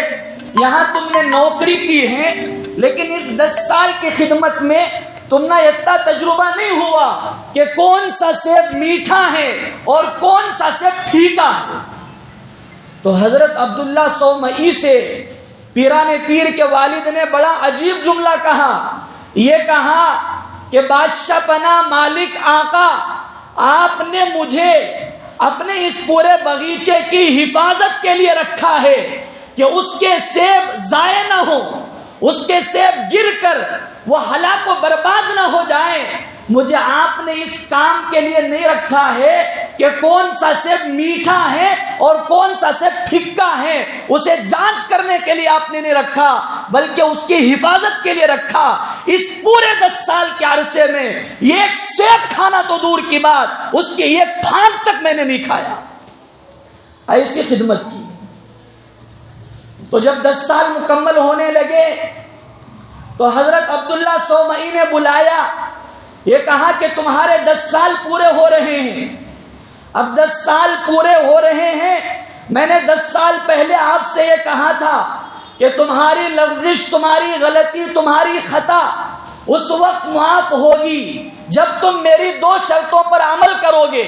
یہاں تم نے نوکری کی ہے، لیکن اس 10 سال کی خدمت میں تم نے اتنا تجربہ نہیں ہوا کہ کون سا سیب میٹھا ہے اور کون سا سیب پھیکا ہے۔ تو حضرت عبداللہ سومئی سے پیران پیر کے والد نے بڑا عجیب جملہ کہا۔ یہ کہا کہ بادشاہ پناہ مالک آقا، آپ نے مجھے اپنے اس پورے باغیچے کی حفاظت کے لیے رکھا ہے کہ اس کے سیب ضائع نہ ہو، اس کے سیب گر کر وہ ہلاک و برباد نہ ہو جائیں۔ مجھے آپ نے اس کام کے لیے نہیں رکھا ہے کہ کون سا سیب میٹھا ہے اور کون سا سیب پھیکا ہے، اسے جانچ کرنے کے لیے آپ نے نہیں رکھا، بلکہ اس کی حفاظت کے لیے رکھا۔ اس پورے 10 سال کے عرصے میں 1 سیب کھانا تو دور کی بات، اس کی 1 پھانک تک میں نے نہیں کھایا۔ ایسی خدمت کی۔ تو جب 10 سال مکمل ہونے لگے تو حضرت عبداللہ سومئی نے بلایا، یہ کہا کہ تمہارے 10 سال پورے ہو رہے ہیں۔ اب 10 سال پورے ہو رہے ہیں، میں نے 10 سال پہلے آپ سے یہ کہا تھا کہ تمہاری لغزش، تمہاری غلطی، تمہاری خطا اس وقت معاف ہوگی جب تم میری 2 شرطوں پر عمل کرو گے۔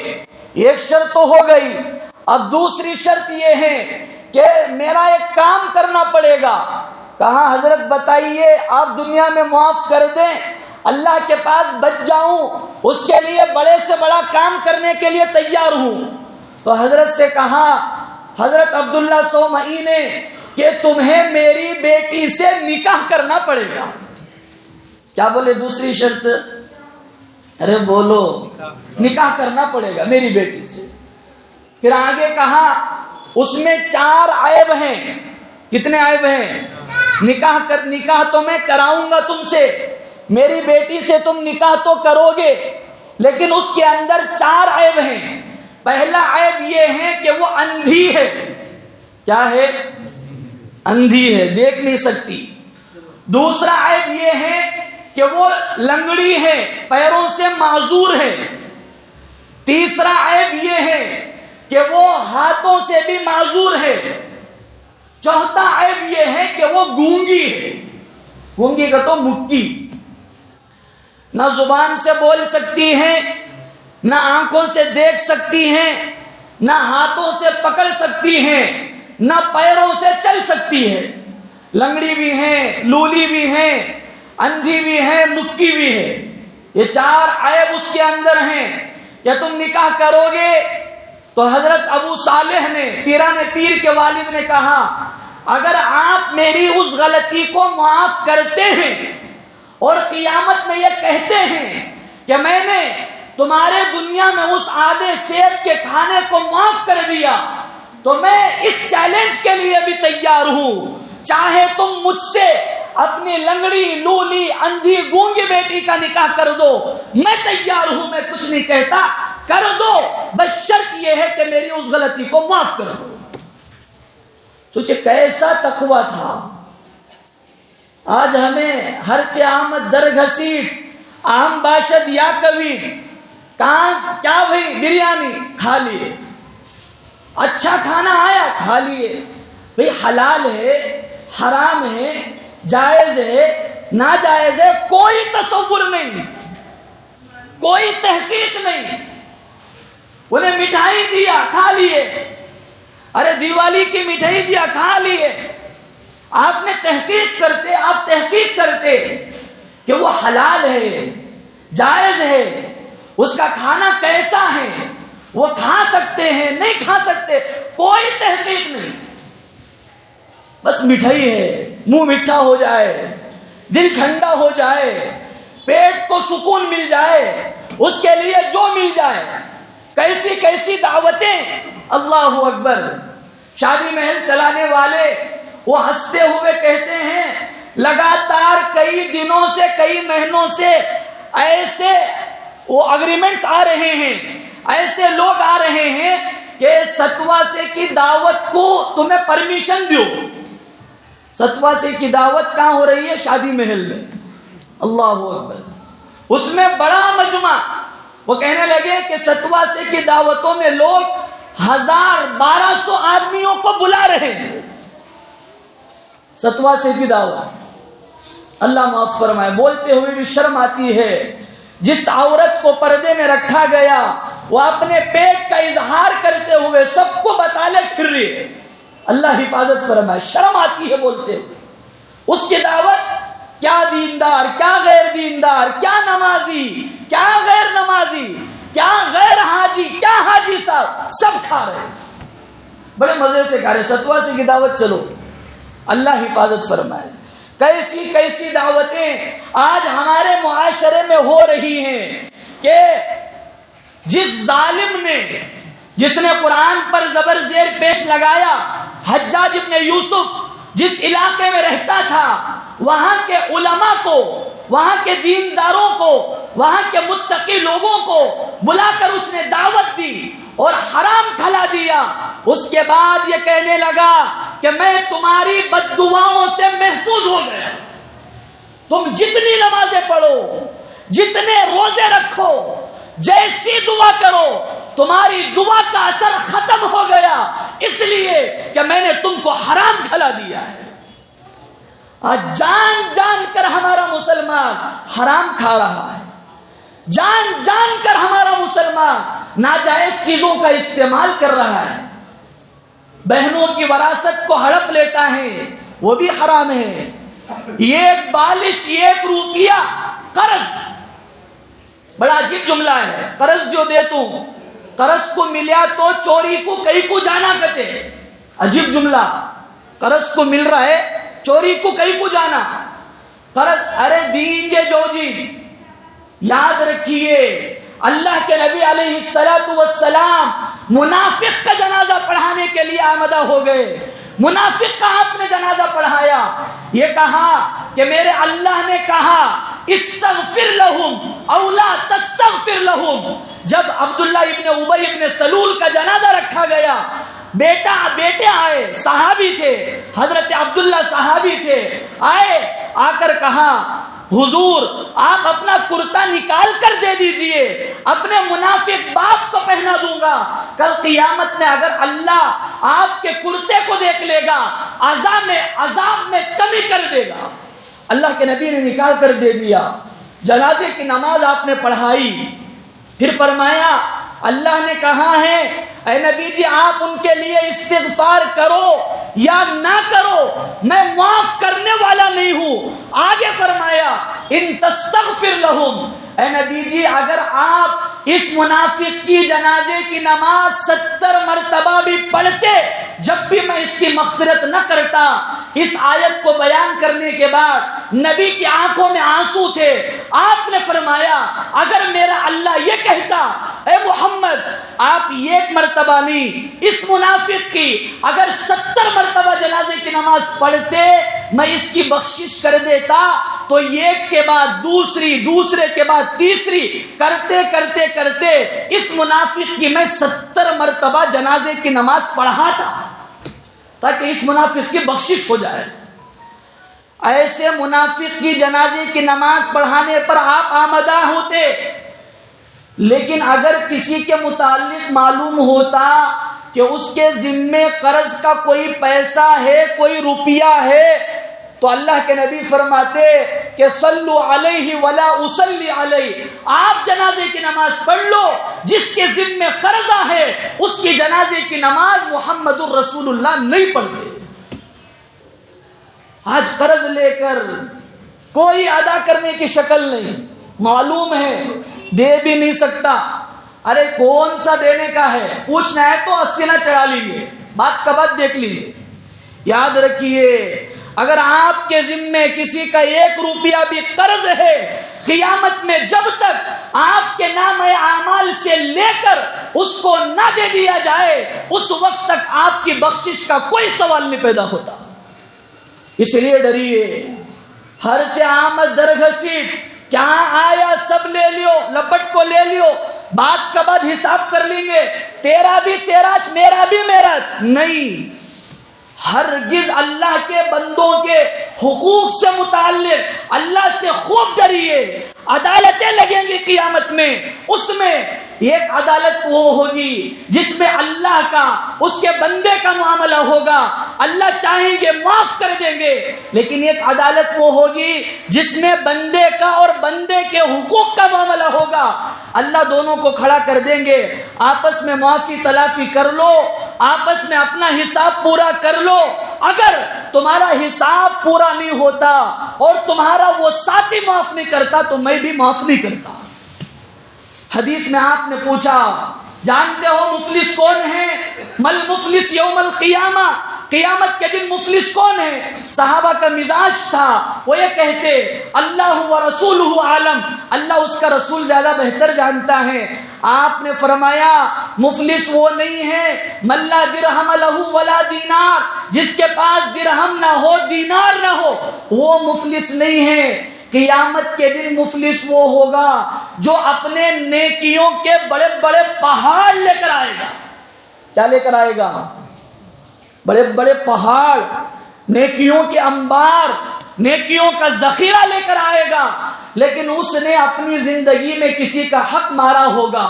1 شرط تو ہو گئی، اب دوسری شرط یہ ہے کہ میرا ایک کام کرنا پڑے گا۔ کہا حضرت بتائیے، آپ دنیا میں معاف کر دیں، اللہ کے پاس بچ جاؤں، اس کے لیے بڑے سے بڑا کام کرنے کے لیے تیار ہوں۔ تو حضرت سے کہا، حضرت عبداللہ سومئی نے، کہ تمہیں میری بیٹی سے نکاح کرنا پڑے گا۔ کیا بولے دوسری شرط؟ ارے بولو، نکاح کرنا پڑے گا میری بیٹی سے۔ پھر آگے کہا اس میں 4 عیب ہیں۔ کتنے عیب ہیں؟ نکاح تو میں کراؤں گا تم سے، میری بیٹی سے تم نکاح تو کرو گے، لیکن اس کے اندر 4 عیب ہیں۔ پہلا عیب یہ ہے کہ وہ اندھی ہے۔ کیا ہے؟ اندھی ہے، دیکھ نہیں سکتی۔ دوسرا عیب یہ ہے کہ وہ لنگڑی ہے، پیروں سے معذور ہے۔ تیسرا عیب یہ ہے کہ وہ ہاتھوں سے بھی معذور ہے. چوتھا عیب یہ ہے کہ وہ گونگی ہے. گونگی کا تو مکی، نہ زبان سے بول سکتی ہے، نہ آنکھوں سے دیکھ سکتی ہیں، نہ ہاتھوں سے پکڑ سکتی ہیں، نہ پیروں سے چل سکتی ہے. لنگڑی بھی ہیں، لولی بھی ہیں، اندھی بھی ہے، مکی بھی ہے. یہ 4 عیب اس کے اندر ہیں. کہ تم نکاح کرو گے تو حضرت ابو صالح نے، پیران پیر کے والد نے کہا اگر آپ میری اس غلطی کو معاف کرتے ہیں اور قیامت میں یہ کہتے ہیں کہ میں نے تمہارے دنیا میں اس آدھے سیب کے کھانے کو معاف کر دیا تو میں اس چیلنج کے لیے بھی تیار ہوں. چاہے تم مجھ سے اپنی لنگڑی، لولی، اندھی، گونگی بیٹی کا نکاح کر دو، میں تیار ہوں، میں کچھ نہیں کہتا، کر دو، بس شرط یہ ہے کہ میری اس غلطی کو معاف کر دو. سوچے کیسا تقویٰ تھا. آج ہمیں ہرچہ آمد در گھسیٹ، عام باشد یا کبھی کہاں کیا بھائی بریانی کھا لیے، اچھا کھانا آیا کھا لیے. بھائی حلال ہے، حرام ہے، جائز ہے، ناجائز ہے، کوئی تصور نہیں، کوئی تحقیق نہیں. انہیں مٹھائی دیا کھا لیے، ارے دیوالی کی مٹھائی دیا کھا لیے. آپ نے تحقیق کرتے کہ وہ حلال ہے، جائز ہے، اس کا کھانا کیسا ہے، وہ کھا سکتے ہیں نہیں کھا سکتے، کوئی تحقیق نہیں. بس مٹھائی ہے، منہ میٹھا ہو جائے، دل ٹھنڈا ہو جائے، پیٹ کو سکون مل جائے، اس کے لیے جو مل جائے. کیسی کیسی دعوتیں، اللہ اکبر. شادی محل چلانے والے وہ ہنستے ہوئے کہتے ہیں لگاتار کئی دنوں سے، کئی مہینوں سے ایسے وہ اگریمنٹس آ رہے ہیں، ایسے لوگ آ رہے ہیں کہ ستواسی کی دعوت کو تمہیں پرمیشن دو. ستواسی کی دعوت کہاں ہو رہی ہے؟ شادی محل میں. اللہ اکبر. اس میں بڑا مجمع. وہ کہنے لگے کہ ستواسی کی دعوتوں میں لوگ 1200 آدمیوں کو بلا رہے ہیں. ستواسی کی دعوت، اللہ معاف فرمائے. بولتے ہوئے بھی شرم آتی ہے. جس عورت کو پردے میں رکھا گیا وہ اپنے پیٹ کا اظہار کرتے ہوئے سب کو بتالے پھر رہی ہے. اللہ حفاظت فرمائے. شرم آتی ہے بولتے ہوئے. اس کی دعوت کیا دیندار، کیا غیر دیندار، کیا نمازی، کیا غیر نمازی، کیا غیر حاجی، کیا حاجی صاحب، سب کھا رہے، بڑے مزے سے کھا رہے. ستواسی کی دعوت چلو، اللہ حفاظت فرمائے. کیسی کیسی دعوتیں آج ہمارے معاشرے میں ہو رہی ہیں کہ جس ظالم نے، جس نے قرآن پر زبر زیر پیش لگایا، حجاج ابن یوسف جس علاقے میں رہتا تھا وہاں کے علماء کو، وہاں کے دینداروں کو، وہاں کے متقی لوگوں کو بلا کر اس نے دعوت دی اور حرام کھلا دیا. اس کے بعد یہ کہنے لگا کہ میں تمہاری بد دعاؤں سے محفوظ ہو گیا. تم جتنی نمازیں پڑھو، جتنے روزے رکھو، جیسی دعا کرو، تمہاری دعا کا اثر ختم ہو گیا، اس لیے کہ میں نے تم کو حرام کھلا دیا ہے. آج جان جان کر ہمارا مسلمان حرام کھا رہا ہے. جان جان کر ہمارا مسلمان ناجائز چیزوں کا استعمال کر رہا ہے. بہنوں کی وراثت کو ہڑپ لیتا ہے، وہ بھی حرام ہے. ایک بالش، 1 روپیہ قرض، بڑا عجیب جملہ ہے. قرض جو دے تو قرض کو ملیا تو چوری کو کئی کو جانا کہتے. عجیب جملہ. قرض کو مل رہا ہے، چوری کو کئی کو جانا. قرض ارے دیں گے جو جی. یاد رکھیے اللہ کے نبی علیہ السلام منافق کا جنازہ پڑھانے کے لیے آمدہ ہو گئے. منافق کا آپ نے جنازہ پڑھایا. یہ کہا کہ میرے اللہ نے کہا استغفر لہم او لا تستغفر لہم. جب عبداللہ ابن ابی ابن سلول کا جنازہ رکھا گیا، بیٹے آئے، صحابی تھے، حضرت عبداللہ صحابی تھے، آئے، آ کر کہا حضور آپ اپنا کرتا نکال کر دے دیجئے، اپنے منافق باپ کو پہنا دوں گا، کل قیامت میں اگر اللہ آپ کے کرتے کو دیکھ لے گا عذاب میں کمی کر دے گا۔ اللہ کے نبی نے نکال کر دے دیا، جنازے کی نماز آپ نے پڑھائی، پھر فرمایا اللہ نے کہا ہے اے نبی جی آپ ان کے لیے استغفار کرو یا نہ کرو، میں معاف کرنے والا نہیں ہوں۔ آگے فرمایا ان تستغفر لہم، اے نبی جی اگر آپ اس منافق کی جنازے کی نماز 70 مرتبہ بھی پڑھتے جب بھی میں اس کی مغفرت نہ کرتا۔ اس آیت کو بیان کرنے کے بعد نبی کی آنکھوں میں آنسو تھے، آپ نے فرمایا اگر میرا اللہ یہ کہتا اے محمد آپ 1 مرتبہ نہیں، اس منافق کی اگر 70 مرتبہ جنازے کی نماز پڑھتے میں اس کی بخشش کر دیتا، تو ایک کے بعد دوسری، دوسرے کے بعد تیسری کرتے کرتے کرتے اس منافق کی میں 70 مرتبہ جنازے کی نماز پڑھاتا تاکہ اس منافق کی بخشش ہو جائے۔ ایسے منافق کی جنازے کی نماز پڑھانے پر آپ آمدہ ہوتے، لیکن اگر کسی کے متعلق معلوم ہوتا کہ اس کے ذمے قرض کا کوئی پیسہ ہے، کوئی روپیہ ہے، تو اللہ کے نبی فرماتے کہ صلو علیہ ولا اصلی علیہ، آپ جنازے کی نماز پڑھ لو، جس کے ذمے قرضہ ہے اس کی جنازے کی نماز محمد الرسول اللہ نہیں پڑھتے۔ آج قرض لے کر کوئی ادا کرنے کی شکل نہیں، معلوم ہے دے بھی نہیں سکتا، ارے کون سا دینے کا ہے، پوچھنا ہے تو اسینہ چڑھا لیجیے، بات کا بات دیکھ لیجیے۔ یاد رکھیے اگر آپ کے ذمے کسی کا 1 روپیہ بھی قرض ہے، قیامت میں جب تک آپ کے نام اعمال سے لے کر اس کو نہ دے دیا جائے اس وقت تک آپ کی بخشش کا کوئی سوال نہیں پیدا ہوتا۔ اس لیے ڈریے، ہر آمد درگھسیٹ، کیا آیا سب لے لیو، لپٹ کو لے لیو، بات کا بعد حساب کر لیں گے، تیرا بھی تیرا میرا بھی میرا نہیں۔ ہرگز اللہ کے بندوں کے حقوق سے متعلق اللہ سے خوب ڈریے۔ عدالتیں لگیں گی قیامت میں، اس میں ایک عدالت وہ ہوگی جس میں اللہ کا اس کے بندے کا معاملہ ہوگا، اللہ چاہیں گے معاف کر دیں گے، لیکن ایک عدالت وہ ہوگی جس میں بندے کا اور بندے کے حقوق کا معاملہ ہوگا، اللہ دونوں کو کھڑا کر دیں گے، آپس میں معافی تلافی کر لو، آپس میں اپنا حساب پورا کر لو۔ اگر تمہارا حساب پورا نہیں ہوتا اور تمہارا وہ ساتھی معاف نہیں کرتا تو میں بھی معاف نہیں کرتا۔ حدیث میں آپ نے پوچھا جانتے ہو مفلس کون ہے؟ مل مفلس یوم القیامہ، قیامت کے دن مفلس کون ہے؟ صحابہ کا مزاج تھا، وہ یہ کہتے اللہ و رسولہ عالم، اللہ اس کا رسول زیادہ بہتر جانتا ہے۔ آپ نے فرمایا مفلس وہ نہیں ہے من لا درہم لہ ولا دینار، جس کے پاس درہم نہ ہو دینار نہ ہو، وہ مفلس نہیں ہے۔ قیامت کے دن مفلس وہ ہوگا جو اپنے نیکیوں کے بڑے بڑے پہاڑ لے کر آئے گا۔ کیا لے کر آئے گا؟ بڑے بڑے پہاڑ، نیکیوں کے انبار، نیکیوں کا ذخیرہ لے کر آئے گا، لیکن اس نے اپنی زندگی میں کسی کا حق مارا ہوگا،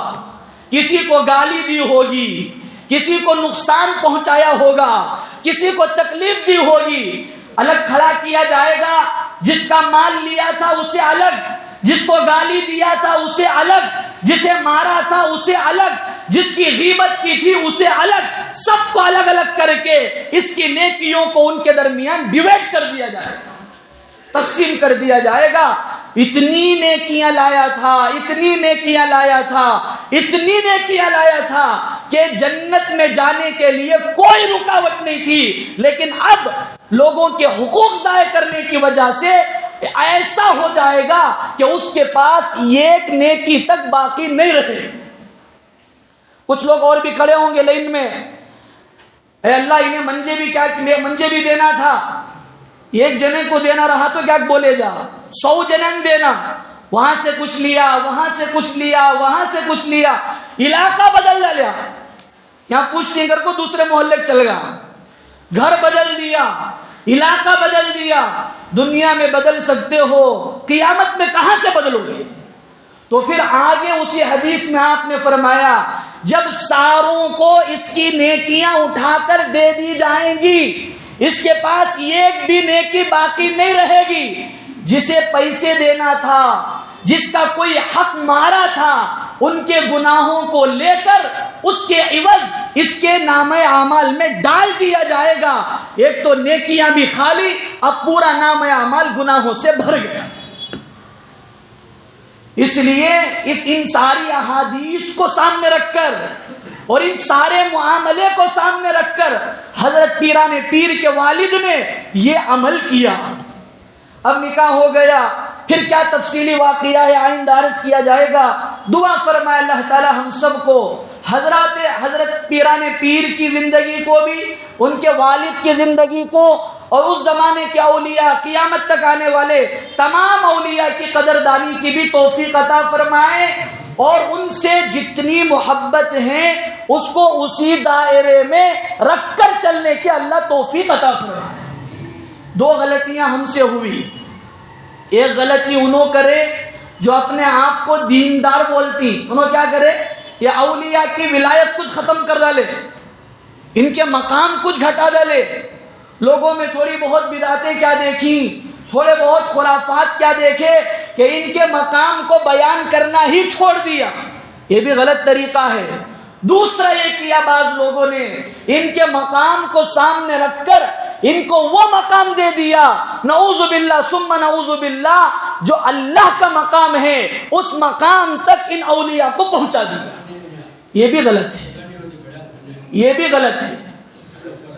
کسی کو گالی دی ہوگی، کسی کو نقصان پہنچایا ہوگا، کسی کو تکلیف دی ہوگی، الگ کھڑا کیا جائے گا۔ جس کا مال لیا تھا اسے الگ، جس کو گالی دیا تھا اسے الگ، جسے مارا تھا اسے الگ، جس کی غیبت کی تھی اسے الگ، سب کو الگ الگ کر کے اس کی نیکیوں کو ان کے درمیان ڈیوائڈ کر دیا جائے گا، تقسیم کر دیا جائے گا۔ اتنی نیکیاں لایا تھا، اتنی نیکیاں لایا تھا، اتنی نیکیاں لایا تھا کہ جنت میں جانے کے لیے کوئی رکاوٹ نہیں تھی، لیکن اب لوگوں کے حقوق ضائع کرنے کی وجہ سے ایسا ہو جائے گا کہ اس کے پاس ایک نیکی تک باقی نہیں رہے۔ کچھ لوگ اور بھی کھڑے ہوں گے لائن میں، اے اللہ انہیں منجے بھی دینا تھا، ایک جنے کو دینا رہا تو کیا بولے جا، 100 جنن دینا، وہاں سے کچھ لیا، وہاں سے کچھ لیا، وہاں سے کچھ لیا، علاقہ بدل لیا، یہاں پوچھ نہیں کر کو دوسرے محلے چل گیا، گھر بدل دیا، علاقہ بدل دیا، دنیا میں بدل سکتے ہو، قیامت میں کہاں سے بدلو گے؟ تو پھر آگے اسی حدیث میں آپ نے فرمایا جب ساروں کو اس کی نیکیاں اٹھا کر دے دی جائیں گی، اس کے پاس ایک بھی نیکی باقی نہیں رہے گی، جسے پیسے دینا تھا، جس کا کوئی حق مارا تھا، ان کے گناہوں کو لے کر اس کے عوض اس کے نامہ اعمال میں ڈال دیا جائے گا۔ ایک تو نیکیاں بھی خالی، اب پورا نامہ اعمال گناہوں سے بھر گیا۔ اس لیے ان ساری احادیث کو سامنے رکھ کر اور ان سارے معاملے کو سامنے رکھ کر حضرت پیران پیر کے والد نے یہ عمل کیا۔ اب نکاح ہو گیا، پھر کیا تفصیلی واقعہ ہے آئندہ عرض کیا جائے گا۔ دعا فرمائے اللہ تعالی ہم سب کو حضرت پیران پیر کی زندگی کو بھی، ان کے والد کی زندگی کو، اور اس زمانے کے اولیاء، قیامت تک آنے والے تمام اولیاء کی قدردانی کی بھی توفیق عطا فرمائے، اور ان سے جتنی محبت ہے اس کو اسی دائرے میں رکھ کر چلنے کے اللہ توفیق عطا فرمائے۔ دو غلطیاں ہم سے ہوئی۔ ایک غلطی انہوں کرے جو اپنے آپ کو دیندار بولتی، انہوں کیا کرے، یہ اولیاء کی ولایت کچھ ختم کر ڈالے، ان کے مقام کچھ گھٹا ڈالے، لوگوں میں تھوڑی بہت بدعتیں کیا دیکھی، تھوڑے بہت خرافات کیا دیکھے کہ ان کے مقام کو بیان کرنا ہی چھوڑ دیا۔ یہ بھی غلط طریقہ ہے۔ دوسرا یہ کیا بعض لوگوں نے، ان کے مقام کو سامنے رکھ کر ان کو وہ مقام دے دیا، نعوذ باللہ ثم نعوذ باللہ، جو اللہ کا مقام ہے اس مقام تک ان اولیاء کو پہنچا دیا۔ یہ بھی غلط ہے، یہ بھی غلط ہے۔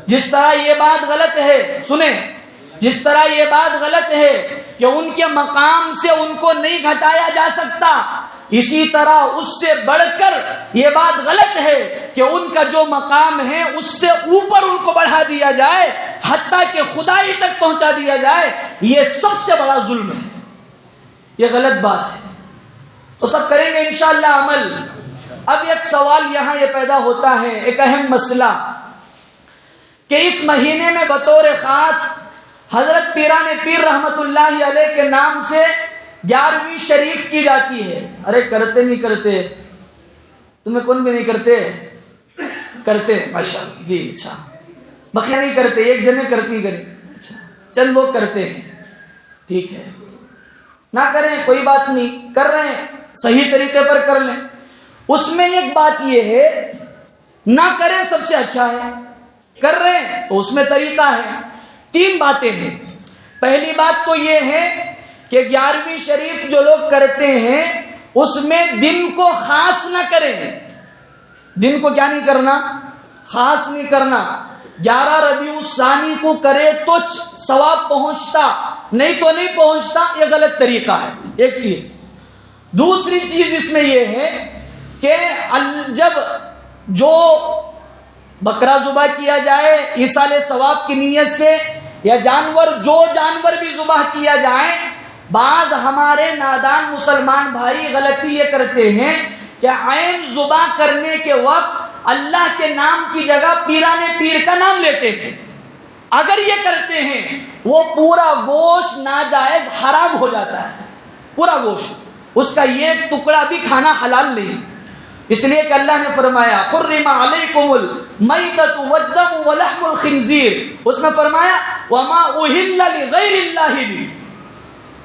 جس طرح یہ بات غلط ہے، سنیں، جس طرح یہ بات غلط ہے کہ ان کے مقام سے ان کو نہیں گھٹایا جا سکتا، اسی طرح اس سے بڑھ کر یہ بات غلط ہے کہ ان کا جو مقام ہے اس سے اوپر ان کو بڑھا دیا جائے، حتیٰ کہ خدائی تک پہنچا دیا جائے۔ یہ سب سے بڑا ظلم ہے، یہ غلط بات ہے۔ تو سب کریں گے انشاءاللہ عمل۔ اب ایک سوال یہاں یہ پیدا ہوتا ہے، ایک اہم مسئلہ، کہ اس مہینے میں بطور خاص حضرت پیران پیر رحمت اللہ علیہ کے نام سے 11ویں شریف کی جاتی ہے۔ ارے کرتے نہیں کرتے؟ تمہیں کون بھی نہیں کرتے؟ کرتے ماشاءاللہ، جی اچھا، بقیہ نہیں کرتے، ایک جنے کرتی کریں، اچھا چند لوگ کرتے ہیں، ٹھیک ہے، نہ کریں کوئی بات نہیں، کر رہے ہیں صحیح طریقے پر کر لیں۔ اس میں ایک بات یہ ہے، نہ کریں سب سے اچھا ہے، کر رہے ہیں تو اس میں طریقہ ہے۔ 3 باتیں ہیں۔ پہلی بات تو یہ ہے کہ 11ویں شریف جو لوگ کرتے ہیں اس میں دن کو خاص نہ کریں۔ دن کو کیا نہیں کرنا؟ خاص نہیں کرنا۔ 11 ربیع الثانی کو کرے تو ثواب پہنچتا، نہیں تو نہیں پہنچتا، یہ غلط طریقہ ہے، ایک چیز۔ دوسری چیز اس میں یہ ہے کہ جب جو بکرا ذبح کیا جائے ایصال ثواب کی نیت سے، یا جو جانور بھی ذبح کیا جائے، بعض ہمارے نادان مسلمان بھائی غلطی یہ کرتے ہیں کہ عین ذبح کرنے کے وقت اللہ کے نام کی جگہ پیران پیر کا نام لیتے ہیں۔ اگر یہ کرتے ہیں وہ پورا گوشت ناجائز حرام ہو جاتا ہے، پورا گوشت، اس کا یہ ٹکڑا بھی کھانا حلال نہیں، اس لیے کہ اللہ نے فرمایا حرم علیکم المیتۃ والدم ولحم الخنزیر، اس میں فرمایا وما اہل لغیر اللہ بھی۔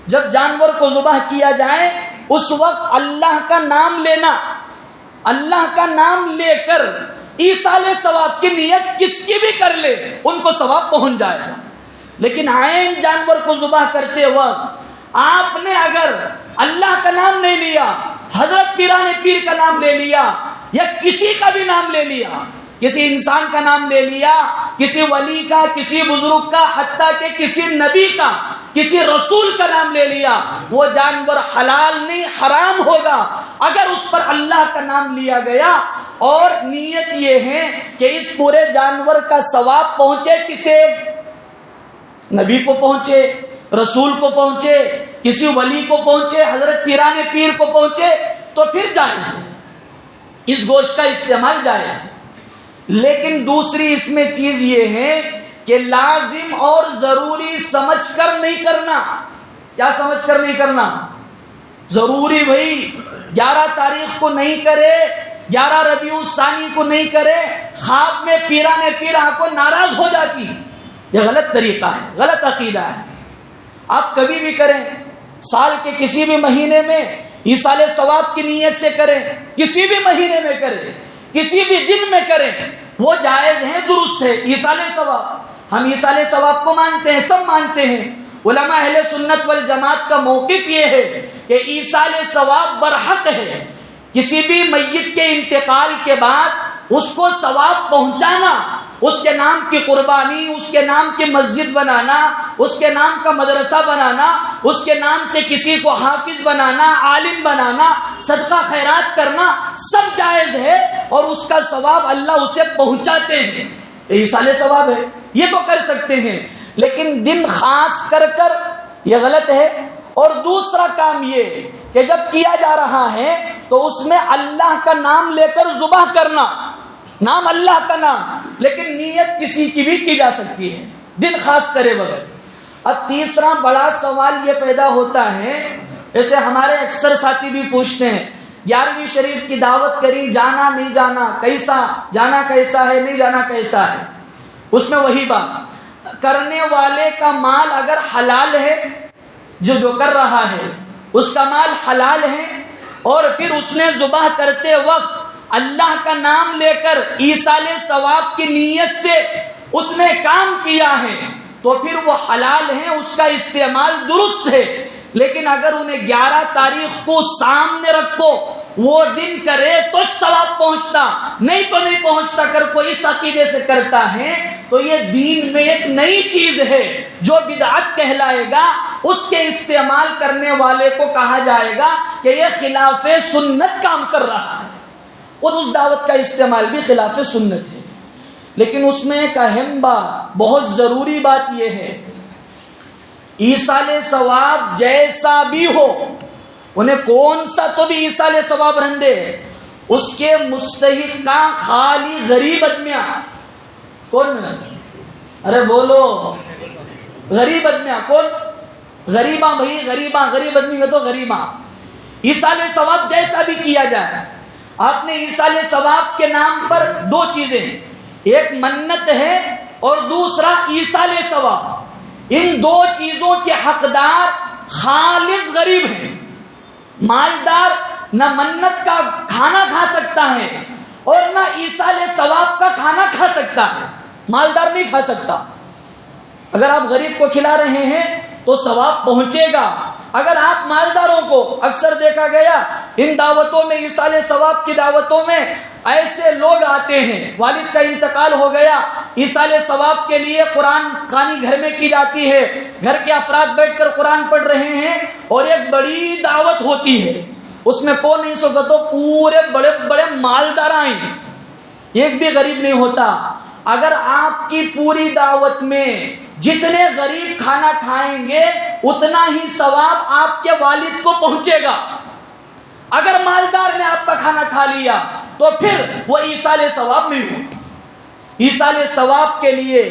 جب جانور کو ذبح کیا جائے اس وقت اللہ کا نام لینا، اللہ کا نام لے کر ایصال ثواب کی نیت کس کی بھی کر لے ان کو ثواب پہنچ جائے گا۔ لیکن عین جانور کو ذبح کرتے وقت آپ نے اگر اللہ کا نام نہیں لیا، حضرت پیران پیر کا نام لے لیا، یا کسی کا بھی نام لے لیا، کسی انسان کا نام لے لیا، کسی ولی کا، کسی بزرگ کا، حتیٰ کہ کسی نبی کا، کسی رسول کا نام لے لیا، وہ جانور حلال نہیں حرام ہوگا۔ اگر اس پر اللہ کا نام لیا گیا اور نیت یہ ہے کہ اس پورے جانور کا ثواب پہنچے کسے، نبی کو پہنچے، رسول کو پہنچے، کسی ولی کو پہنچے، حضرت پیران پیر کو پہنچے، تو پھر جائز ہے، اس گوشت کا استعمال جائز ہے۔ لیکن دوسری اس میں چیز یہ ہے کہ لازم اور ضروری سمجھ کر نہیں کرنا. کیا سمجھ کر نہیں کرنا؟ ضروری بھائی 11 تاریخ کو نہیں کرے، 11 ربیع الثانی کو نہیں کرے، خواب میں پیرانے پیر کو ناراض ہو جاتی. یہ غلط طریقہ ہے، غلط عقیدہ ہے. آپ کبھی بھی کریں، سال کے کسی بھی مہینے میں ایصال ثواب کی نیت سے کریں، کسی بھی مہینے میں کریں، کسی بھی دن میں کریں، وہ جائز ہے، درست ہے. ایصال ثواب، ہم ایصال ثواب کو مانتے ہیں، سب مانتے ہیں. علماء اہل سنت والجماعت کا موقف یہ ہے کہ ایصال ثواب برحق ہے. کسی بھی میت کے انتقال کے بعد اس کو ثواب پہنچانا، اس کے نام کی قربانی، اس کے نام کی مسجد بنانا، اس کے نام کا مدرسہ بنانا، اس کے نام سے کسی کو حافظ بنانا، عالم بنانا، صدقہ خیرات کرنا، سب جائز ہے اور اس کا ثواب اللہ اسے پہنچاتے ہیں. یہ ایصال ثواب ہے، یہ تو کر سکتے ہیں. لیکن دن خاص کر کر یہ غلط ہے. اور دوسرا کام یہ کہ جب کیا جا رہا ہے تو اس میں اللہ کا نام لے کر ذبح کرنا، نام اللہ کا نام، لیکن نیت کسی کی بھی کی جا سکتی ہے، دن خاص کرے بغیر. اب تیسرا بڑا سوال یہ پیدا ہوتا ہے، جیسے ہمارے اکثر ساتھی بھی پوچھتے ہیں 11ویں شریف کی دعوت کری، جانا نہیں جانا، کیسا جانا، کیسا ہے، نہیں جانا کیسا ہے. اس میں وہی بات، کرنے والے کا مال اگر حلال ہے، جو کر رہا ہے اس کا مال حلال ہے، اور پھر اس نے ذبح کرتے وقت اللہ کا نام لے کر ایصال ثواب کی نیت سے اس نے کام کیا ہے، تو پھر وہ حلال ہے، اس کا استعمال درست ہے. لیکن اگر انہیں 11 تاریخ کو سامنے رکھو، وہ دن کرے تو ثواب پہنچتا، نہیں تو نہیں پہنچتا. کر کوئی اس عقیدے سے کرتا ہے تو یہ دین میں ایک نئی چیز ہے جو بدعت کہلائے گا. اس کے استعمال کرنے والے کو کہا جائے گا کہ یہ خلاف سنت کام کر رہا ہے، اور اس دعوت کا استعمال بھی خلاف سنت ہے. لیکن اس میں ایک اہم بات، بہت ضروری بات یہ ہے، ایصال ثواب جیسا بھی ہو، انہیں کون سا تو بھی ایصال ثواب رہندے، اس کے مستحق خالی غریب آدمیاں. کون؟ ارے بولو، غریب آدمیاں کون؟ غریباں بھائی، غریباں، غریب آدمی ہے تو غریباں. ایصال ثواب جیسا بھی کیا جائے، آپ نے ایصال ثواب کے نام پر 2 چیزیں، ایک منت ہے اور دوسرا ایصال ثواب. ان 2 چیزوں کے حقدار خالص غریب ہیں. مالدار نہ منت کا کھانا کھا سکتا ہے اور نہ ایصال ثواب کا کھانا کھا سکتا ہے. مالدار نہیں کھا سکتا. اگر آپ غریب کو کھلا رہے ہیں تو ثواب پہنچے گا. اگر آپ مالداروں کو، اکثر دیکھا گیا ان دعوتوں میں، ایصال ثواب کی دعوتوں میں ایسے لوگ آتے ہیں، والد کا انتقال ہو گیا، ایصال ثواب کے لیے قرآن خوانی گھر میں کی جاتی ہے، گھر کے افراد بیٹھ کر قرآن پڑھ رہے ہیں، اور ایک بڑی دعوت ہوتی ہے، اس میں کون نہیں سو تو پورے بڑے بڑے مالدار آئیں، ایک بھی غریب نہیں ہوتا. اگر آپ کی پوری دعوت میں جتنے غریب کھانا کھائیں گے اتنا ہی ثواب آپ کے والد کو پہنچے گا. اگر مالدار نے آپ کا کھانا کھا لیا تو پھر وہ ایصال ثواب نہیں ہو. ایصال ثواب کے لیے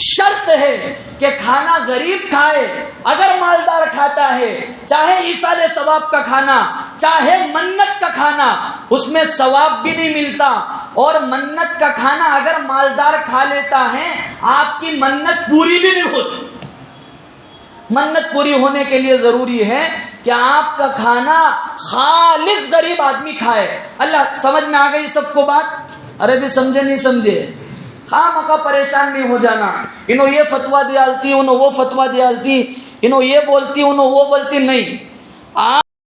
شرط ہے کہ کھانا غریب کھائے. اگر مالدار کھاتا ہے، چاہے ایصال ثواب کا کھانا چاہے منت کا کھانا، اس میں ثواب بھی نہیں ملتا. اور منت کا کھانا اگر مالدار کھا لیتا ہے، آپ کی منت پوری بھی نہیں ہوتی. منت پوری ہونے کے لیے ضروری ہے کہ آپ کا کھانا خالص غریب آدمی کھائے. اللہ سمجھ میں آ گئی سب کو بات؟ ارے بھی سمجھے نہیں سمجھے، خام کا پریشان نہیں ہو جانا. انہوں یہ فتویٰ دیالتی، انہوں وہ فتویٰ دیالتی، انہوں یہ بولتی، انہوں وہ بولتی، نہیں.